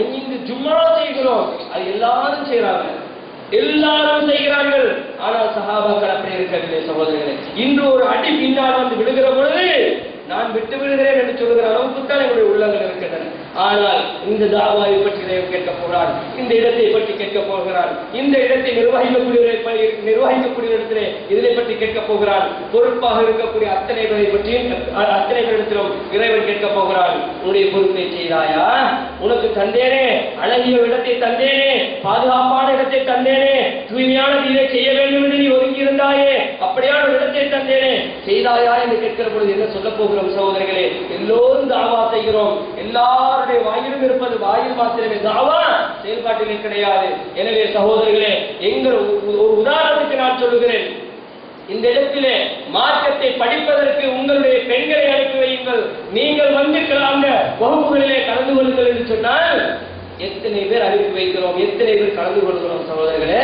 5 ஜும்மா செய்கிறோம், அது எல்லாரும் செய்யறாங்க, எல்லாரும் செய்கிறார்கள். ஆனால் சஹாபாக்கள் அப்படி இருக்கவில்லை சகோதரர்களே. இன்று ஒரு அடி பின்னால் வந்து விடுகிற பொழுது நான் விட்டு விடுகிறேன் என்று சொல்லுகிற அளவுக்கு தான் எங்களுடைய உள்ளங்கள் இருக்கின்றன. ஆனால் இந்த தாவாவை பற்றி கேட்க போகிறார், இந்த இடத்தை பற்றி கேட்க போகிறார், இந்த இடத்தை நிர்வகிக்கக்கூடிய இடத்திலே இதனை பற்றி கேட்க போகிறான், பொறுப்பாக இருக்கக்கூடிய அத்தனை பேரிடத்திலும் இறைவன் கேட்க போகிறான். உன்னுடைய பொறுப்பை செய்தாயா? உனக்கு தந்தேனே, அழகிய இடத்தை தந்தேனே, பாதுகாப்பான இடத்தை தந்தேனே, தூய்மையான இதை செய்ய வேண்டும் என்று நீ ஒதுங்கி இருந்தாயே, அப்படியான ஒரு இடத்தை தந்தேனே, செய்தாயா என்று கேட்கிற பொழுது என்ன சொல்ல போகிறோம் சகோதரர்களே? எல்லோரும் தாவா செய்கிறோம், எல்லாருடைய வாயிலும் இருப்பது வாயில் மாத்திரமே, தாவா செயல்பாட்டிலே கிடையாது. எனவே சகோதரர்களே, எங்கள் ஒரு உதாரணத்துக்கு நான் சொல்லுகிறேன். இந்த இடத்திலே மார்க்கத்தை படிப்பதற்கு உங்களுடைய பெண்களை அனுப்பி வையுங்கள், நீங்கள் வந்து அந்த வகுப்புகளிலே கலந்து கொள்ளுங்கள் என்று சொன்னால் எத்தனை பேர் அனுப்பி வைக்கிறோம், எத்தனை பேர் கலந்து கொள்கிறோம் சகோதரர்களே?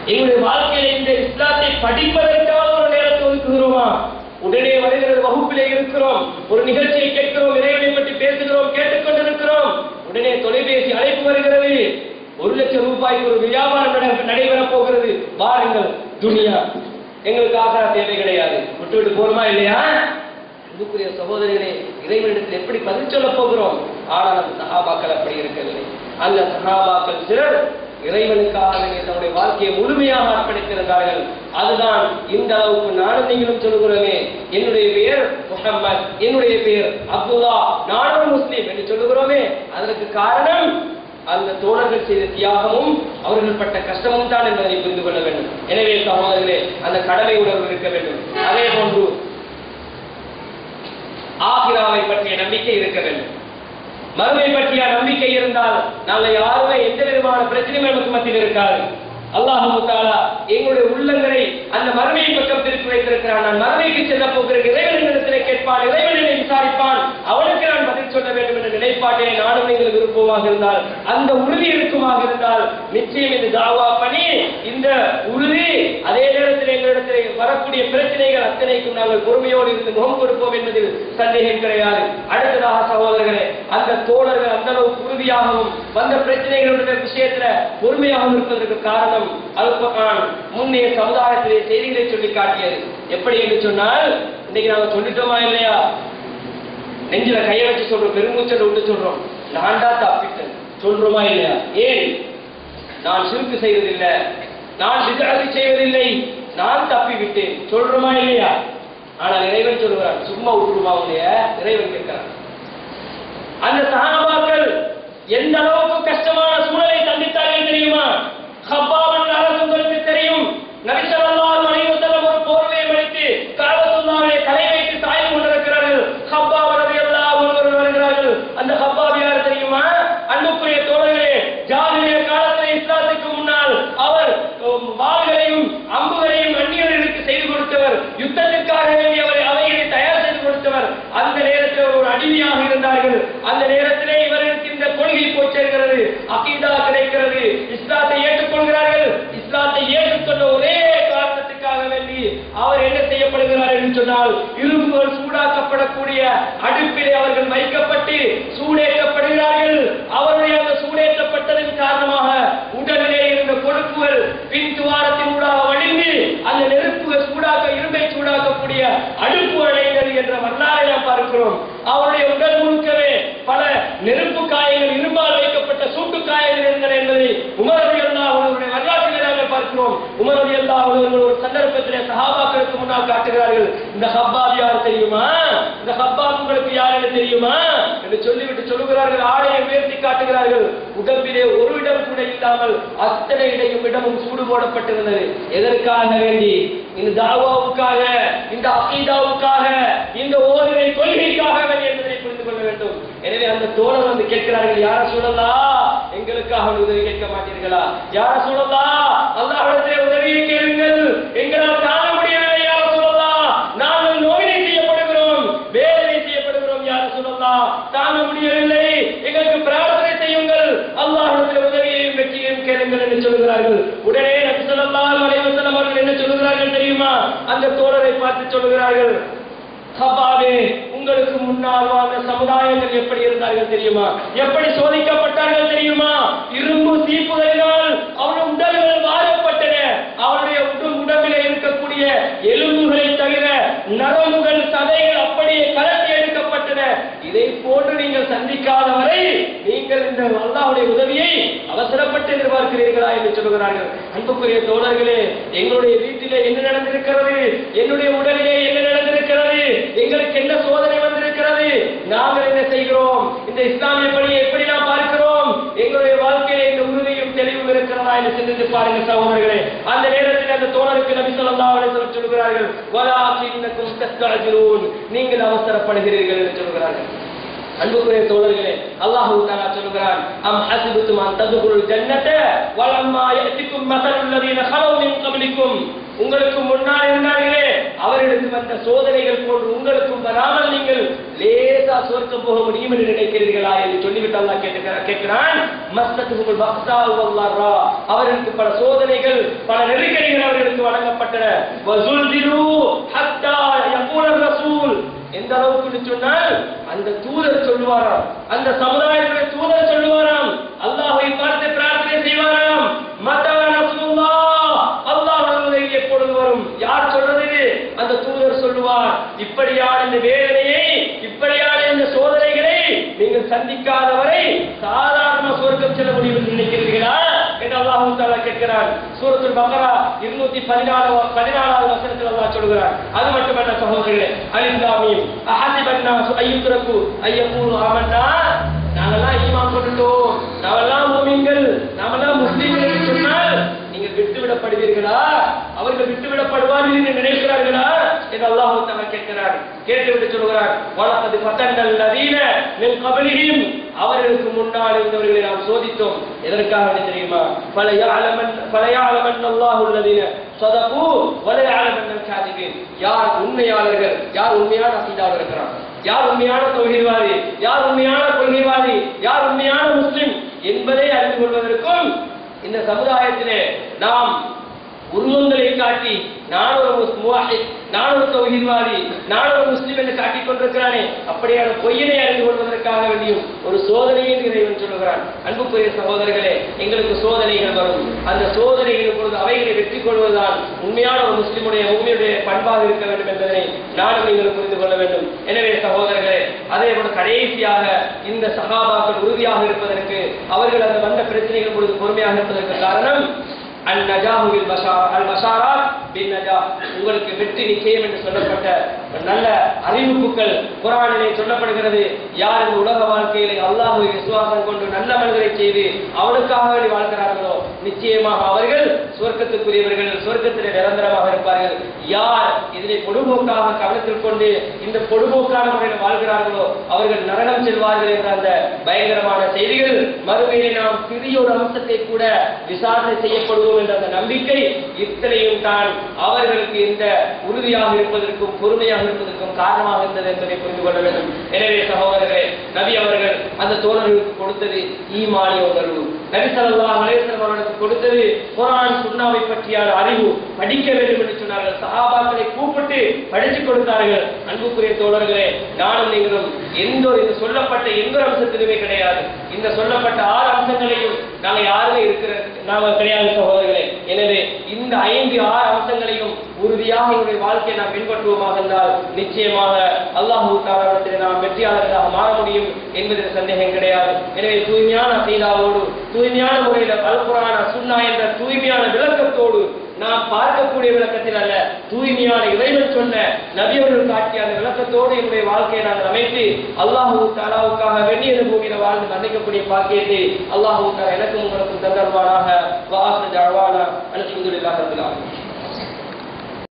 எங்களுடைய வாழ்க்கையில இந்த இஸ்லாத்தை படிப்பதற்காக ஒரு நேரத்தை ஒதுக்குகிறோமா? உடனே வருகிறது, வகுப்பிலே இருக்கிறோம், ஒரு நிகழ்ச்சியை கேட்கிறோம், இறைவனை பற்றி பேசுகிறோம், கேட்டுக்கொண்டிருக்கிறோம், உடனே தொலைபேசி அழைப்பு வருகிறது, 1 லட்சம் ரூபாய்க்கு ஒரு வியாபாரம் நடைபெறப் போகிறது, வாருங்கள், துனியா எங்களுக்கு ஆகா தேவை கிடையாது, விட்டு போறோமா இல்லையா? அன்புக்குரிய சகோதரர்களே, இறைவனிடத்தில் எப்படி பதில் சொல்ல போகிறோம்? ஆனால் அந்த சஹாபாக்கள் அப்படி இருக்கவில்லை. அந்த சஹாபாக்கள் சிலர் இறைவனுக்காக தன்னுடைய வாழ்க்கையை முழுமையாக அர்ப்பணித்திருந்தார்கள். அதுதான் இந்த அளவுக்கு நானும் நீங்களும் சொல்லுகிறோமே, என்னுடைய பெயர் முஹம்மத், என்னுடைய பெயர் அப்துல்லா, நானும் முஸ்லீம் என்று சொல்லுகிறோமே, அதற்கு காரணம் அந்த தோழர்கள் செய்த தியாகமும் அவர்கள் பட்ட கஷ்டமும் தான் என்பதை புரிந்து கொள்ள வேண்டும். எனவே சகோதரர்களே, அந்த கடமை உணர்வு இருக்க வேண்டும். அதே போன்று ஆகிராவை பற்றிய நம்பிக்கை இருக்க வேண்டும். மறுமை பற்றிய நம்பிக்கை இருந்தால் நாங்கள் யாருமே எந்த விதமான பிரச்சனையும் நமக்கு மத்தியில் இருக்காது. அல்லாஹு தஆலா எங்களுடைய உள்ளங்களை அந்த மறுமையை பக்கம் திருப்பி வைத்திருக்கிறான். நான் மறுமைக்கு செல்ல போகிறேன், இறைவனிடத்திலே கேட்பான், இறைவனை விசாரிப்பான், அவனுக்கு நான் பதில் சொல்ல வேண்டும் என்ற நிலைப்பாட்டை நானும் நீங்கள் விருப்பமாக இருந்தால், அந்த உறுதி இருக்குமாக இருந்தால், நிச்சயம் இந்த தாவா பணி, இந்த உறுதி, அதே நேரத்தில் எங்களிடத்தில் வரக்கூடிய பிரச்சனைகள் அத்தனைக்கும் நாங்கள் பொறுமையோடு இருந்து முகம் கொடுப்போம் என்பதில் சந்தேகம் கிடையாது. அடுத்ததாக சகோதரர்களே, அந்த தோழர்கள் அந்த அளவுக்கு உறுதியாகவும் வந்த பிரச்சனைகளுடைய விஷயத்துல பொறுமையாகவும் இருப்பதற்கு காரணம் அல்குர்ஆன் முன்னைய சமுதாயத்திலே செய்திகளை சொல்லி காட்டியது. எப்படி என்று சொன்னால், இன்னைக்கு நாம சொல்லிட்டோமா இல்லையா? நெஞ்சில கையை வச்சு சொல்றோம், பெருமூச்சல் விட்டு சொல்றோம், நான் தான் தப்பிட்டேன் சொல்றோமா இல்லையா? ஏன்? நான் சிறுக்கு செய்வதில்லை, நான் விசாரணை செய்வதில்லை, நான் தப்பி விட்டேன் சொல்றோமா இல்லையா? ஆனால் இறைவன் சொல்லுகிறான், சும்மா விட்டுருமா உன்னைய? இறைவன் கேட்கிறான். அந்த சஹாபாக்கள் எந்த அளவுக்கு கஷ்டமான சூழலை சந்தித்தார்கள் தெரியுமா? ஹப்பாப் அரசு உங்களுக்கு தெரியும். நபி ஸல்லல்லாஹு அலைஹி வஸல்லம் ஒரு போர்வையை மடித்து கஅபத்துல்லாஹ்வை தலை வைத்து சாய்ந்து கொண்டிருக்கிறார்கள். ஹப்பாப் ரலியல்லாஹு அன்ஹு வருகிறார்கள். அந்த ஹப்பாப் யார் தெரியுமா? அன்புக்குரிய தோழர்களே, ஜாஹிலிய காலத்தில் இஸ்லாத்துக்கு முன்னால் அவர் வாள்களையும் அம்புகளையும் அந்நியர்களுக்கு செய்து கொடுத்தவர், யுத்தத்திற்காக வேண்டி அவைகளை தயார் செய்து கொடுத்தவர். அந்த நேரத்தில் ஒரு அடிமையாக இருந்தார்கள். அந்த நேரத்திலே இவர்களுக்கு இந்த கொள்கை போய் சேர்கிறது, அகீதா கிடைக்கிறது, இஸ்லாத்தை ஏற்றுக்கொள்கிறார்கள். இஸ்லாத்தை ஏற்றுக்கொண்ட ஒரே காரணத்துக்காக வேண்டி அவர் என்ன செய்யப்படுகிறார் என்று சொன்னால், இரும்புகள் சூடாக்கப்படக்கூடிய அடுப்பிலே அவர்கள் வைக்கப்பட்டு சூடேற்றப்படுகிறார்கள். அவருடைய அந்த சூடேற்றப்பட்டதன் காரணமாக உடலிலே இருந்த கொழுப்புகள் பின் துவாரத்தின் ஊடாக வழிந்து அந்த நெருப்புகள் இரும்பை சூடாக்கக்கூடிய அடுப்பு அடைந்தது என்ற வரலாறை நாம் பார்க்கிறோம். அவருடைய உடல் முழுக்கவே பல நெருப்பு காயங்கள், இரும்பால் வைக்கப்பட்ட சூட்டு காயங்கள் இருந்தன என்பதை உமர் ரலியல்லாஹு அன்ஹுவுடைய வரலாற்றிலே நாங்கள் பார்க்கிறோம். உமர் ரலியல்லாஹு அன்ஹு ஒரு சந்தர்ப்பத்திலே சஹாபாக்களுக்கு முன்னால் காட்டுகிறார்கள், இந்த ஹப்பாப் யார் தெரியுமா? இந்த ஹப்பாப் உங்களுக்கு யார் என்று தெரியுமா என்று சொல்லிவிட்டு சொல்லுகிறார்கள். ஆடையை உயர்த்தி காட்டுகிறார்கள். உடம்பிலே ஒரு இடம் கூட இல்லாமல் அத்தனை இடமும் சூடு போடப்பட்டிருந்தது. எதற்காக வேண்டி? இந்த தாவாவுக்காக, இந்த அகீதாவுக்காக, இந்த ஓரிரை கொள்கைக்காக என்பதை புரிந்து கொள்ள வேண்டும். எனவே அந்த தோழர் வந்து கேட்கிறார்கள், யார சொல்லலாம், எங்களுக்காக உதவி கேட்க மாட்டீர்களா? யார சொல்லலாம், அல்லாஹ்விடத்திலே உதவியை கேளுங்கள், எங்களால் தாங்க முடியவில்லை யார சொல்லலாம், நாங்கள் நோயினை செய்யப்படுகிறோம், வேதனை செய்யப்படுகிறோம் யார சொல்லலாம், தாங்க முடியவில்லை, எங்களுக்கு பிரார்த்தனை செய்யுங்கள், அல்லாஹ்விடத்திலே உதவியையும் வெற்றியையும் கேளுங்கள் என்று சொல்கிறார்கள். உடனே நபி ஸல்லல்லாஹு அலைஹி வஸல்லம் அவர்கள் என்ன சொல்கிறார்கள் தெரியுமா? அந்த தோழரை பார்த்து சொல்கிறார்கள், ஹபாபே, உங்களுக்கு முன்னால் வாழ்ந்த சமுதாயங்கள் எப்படி இருந்தார்கள் தெரியுமா? எப்படி சோதிக்கப்பட்டார்கள் தெரியுமா? இரும்பு தீப்புகளினால் அவருடைய உடல்கள் வாழப்பட்டன. அவருடைய உடம்பிலே இருக்கக்கூடிய எலும்புகளை தவிர நரம்புகள், சதைகள் அப்படியே கலட்டி எடுக்கப்பட்டன. இதை போன்று நீங்கள் சந்திக்காதவரை நீங்கள் இந்த அல்லாஹ்வுடைய உதவியை அவசரப்பட்டு எதிர்பார்க்கிறீர்களா என்று சொல்கிறார்கள். அன்புக்குரிய தோழர்களே, எங்களுடைய வீட்டிலே என்ன நடந்திருக்கிறது, என்னுடைய உடலிலே என்ன நடந்திருக்கிறது, எங்களுக்கு என்ன சோதனை வந்திருக்கிறது, நாங்கள் என்ன செய்கிறோம், இந்த இஸ்லாமிய பணியை எப்படி நாம் பார்க்கிறோம், எங்களுடைய வாழ்க்கையில இந்த உறுதியும் தெளிவும் இருக்கிறதா என்று சிந்தித்து பாருங்கள் சகோதரர்களே. அந்த நேரத்தில் அந்த தோழருக்கு நபி ஸல்லல்லாஹு அலைஹி வஸல்லம் சொல்கிறார்கள், வலாகின்னகும் தஸ்தஅஜிலூன், நீங்கள் அவசரப்படுகிறீர்கள் என்று சொல்கிறார்கள். அன்புக்குரிய தோழர்களே, அல்லாஹ் தஆலா சொல்கிறான், அம் ஹஸிபத்தும் அன் ததுகுல் ஜன்னத வலம்மா யஅதிகும் மஸலுல் லதீன ஹலவ் மின் கப்லிக்கும், உங்களுக்கு முன்னால் இருந்தார்களே அவர்களுக்கு வந்த சோதனைகள் போன்று உங்களுக்கும் வராமல் நீங்கள் லேசா சொர்க்கம் போக முடியும் என்று நினைக்கிறீர்களா என்று சொல்லிவிட்டு அல்லாஹ் கேட்கிறான். மஸ்தத்துஹுல் பக்ஸா வல்லர்ரா, அவர்களுக்கு பல சோதனைகள், பல நெருக்கடிகள் அவர்களுக்கு வழங்கப்பட்டன. வஸுல்திலு ஹத்தா யகூல ரசூல், எந்த அளவுக்கு சொன்னால் அந்த தூதர் சொல்லுவாராம், அந்த சமுதாயத்துடைய தூதர் சொல்லுவாராம், அல்லாஹ்வை பார்த்து பிரார்த்தனை செய்வாராம், மதா நஸ்ருல்லாஹ், அல்லாஹ்வுடைய எப்பொழுது வரும்? யார் சொல்றது? அந்த தூதர் சொல்லுவார், இப்படியான இந்த வேதனையை, இப்படியான இந்த சோதனைகளை நீங்கள் சந்திக்காதவரை சாதாரண சொர்க்கம் செல்ல முடியும் என்று நினைக்கிறீர்களா என்று அல்லாஹ் தஆலா கேட்கிறார். சூரத்துல் பக்ரா 214வது வசனத்தில் அல்லாஹ் சொல்கிறார். அது மட்டுமல்ல சகோதரர்களே, அலிஃப் லாம் மீம் அஹஸிபன் நாஸு அய்யுத்ரகு அய்யகூலு ஆமன்னா, நாமெல்லாம் ஈமான் கொண்டுட்டோம், நாமெல்லாம் முஃமின்கள், நாமெல்லாம் முஸ்லிம்கள் என்று சொன்னால் நீங்கள் விட்டுவிடப்படுவீர்களா? அவர்கள் விட்டுவிடப்படுவார்கள் என்று நினைக்கிறார்களா என்று அல்லாஹ் தஆலா கேட்கிறார். கேட்டுவிட்டு சொல்கிறார், வலகத் ஃபதன்னல் லதீன மின் கப்லிஹிம், அவர்களுக்கு முன்னால் இருந்தவர்களை நாம் சோதித்தோம். எதற்காக தெரியுமா? ஃபலயஅலமன் அல்லாஹு அல்லதீன ஸதகு வலயஅலமன் காதிபீன், யார் உண்மையாளர்கள், யார் உண்மையான அகீதாவோடு இருக்கிறார், யார் உண்மையான தௌஹீத்வாதி, யார் உண்மையான கொள்கைவாதி, யார் உண்மையான முஸ்லிம் என்பதை அறிந்து கொள்வதற்கும் இந்த சமுதாயத்திலே நாம் உருவங்களை காட்டி நான் ஒரு முவாஹித், நான் ஒரு தௌஹீத்வாதி, நான் ஒரு முஸ்லிம் என்று காட்டிக் கொண்டிருக்கிறானே, அப்படியான பொய்யினை அறிந்து கொள்வதற்காக வேண்டியும் ஒரு சோதனையை இறைவன் சொல்லுகிறான். அன்புக்குரிய சகோதரர்களே, எங்களுக்கு சோதனைகள் வரும். அந்த சோதனைகள் பொழுது அவைகளை வெற்றி கொள்வதுதான் உண்மையான ஒரு முஸ்லிமுடைய முஃமினுடைய பண்பாக இருக்க வேண்டும் என்பதை நானும் நீங்கள் புரிந்து கொள்ள வேண்டும். எனவே சகோதரர்களே, அதே போல கடைசியாக இந்த சஹாபாக்கள் உறுதியாக இருப்பதற்கு, அவர்கள் அந்த வந்த பிரச்சனைகள் பொழுது பொறுமையாக இருப்பதற்கு காரணம் அன்-நஜாஹு பில் பஷாராத் பின் நஜாஹ், உங்களுக்கு வெற்றி நிச்சயம் என்று சொல்லப்பட்ட நல்ல அறிவிப்புகள் குர்ஆனிலே சொல்லப்படுகிறது. யார் இந்த உலக வாழ்க்கையிலே அல்லாஹ்வை விசுவாசம் கொண்டு நல்ல மனிதரை செய்து அவனுக்காக வேண்டி வாழ்கிறார்களோ நிச்சயமாக அவர்கள் சுவர்க்கத்துக்குரியவர்கள், சுவர்க்கத்திலே நிரந்தரமாக இருப்பார்கள். யார் இதனை பொடுபோக்காக கவனத்தில் கொண்டு இந்த பொடுபோக்கான முறையில் வாழ்கிறார்களோ அவர்கள் நரகம் செல்வார்கள் என்ற அந்த பயங்கரமான செய்திகள் மறுமையிலே நாம் சிறிய ஒரு அம்சத்தை கூட விசாரணை செய்யப்படுவோம் என்ற அந்த நம்பிக்கை இத்தனையும் தான் அவர்களுக்கு இந்த உறுதியாக இருப்பதற்கும் பொறுமையாக இருப்பதற்கும் காரணமாக இருந்தது என்பதை புரிந்து கொள்ள வேண்டும். எனவே சகோதரர்களே, நபி அவர்கள் அந்த தோழர்களுக்கு கொடுத்தது ஈமானிய உணர்வு. நபி ஸல்லல்லாஹு அலைஹி வஸல்லம் அவர்களுக்கு கொடுத்தது குர்ஆன் சுன்னாவை பற்றியான அறிவு. படிக்க வேண்டும் என்று சொன்னார்கள். சஹாபாக்களை கூப்பிட்டு படித்துக் கொடுத்தார்கள். அன்புக்குரிய தோழர்களே, நானும் நீங்களும் எந்த ஒரு சொல்லப்பட்ட எந்த ஒரு அம்சத்திலுமே கிடையாது. இந்த சொல்லப்பட்ட 6 அம்சங்களையும் நாங்கள் யாருமே நாங்கள் கிடையாது சகோதரர்களே. எனவே இந்த 5-6 அம்சங்களையும் உறுதியாக என்னுடைய வாழ்க்கையை நாம் பின்பற்றுவோமாக இருந்தால் நிச்சயமாக அல்லாஹ் தஆலாவிடத்தில் நாம் வெற்றியாளர்களாக மாற முடியும் என்பதில் சந்தேகம் கிடையாது. எனவே தூய்மையான அகீதாவோடு, தூய்மையான முறையில் அல் குர்ஆன் சுன்னா என்ற தூய்மையான விளக்கத்தோடு, நாம் பார்க்கக்கூடிய விளக்கத்தில் அல்ல, தூய்மையான இறைவன் சொன்ன நபி அவர்கள் காட்டிய அந்த விளக்கத்தோடு என்னுடைய வாழ்க்கையை நாங்கள் அமைத்து அல்லாஹ் தஆலாவுக்காக வெண்ணிய பூமியில வாழ்ந்து மன்னிக்கக்கூடிய பாக்கியத்தை அல்லாஹ் தஆலா எனக்கும் உங்களுக்கும் தந்தருவானாக. வஆஹிரு தஅவானா அல்ஹம்துலில்லாஹி ரப்பில் ஆலமீன்.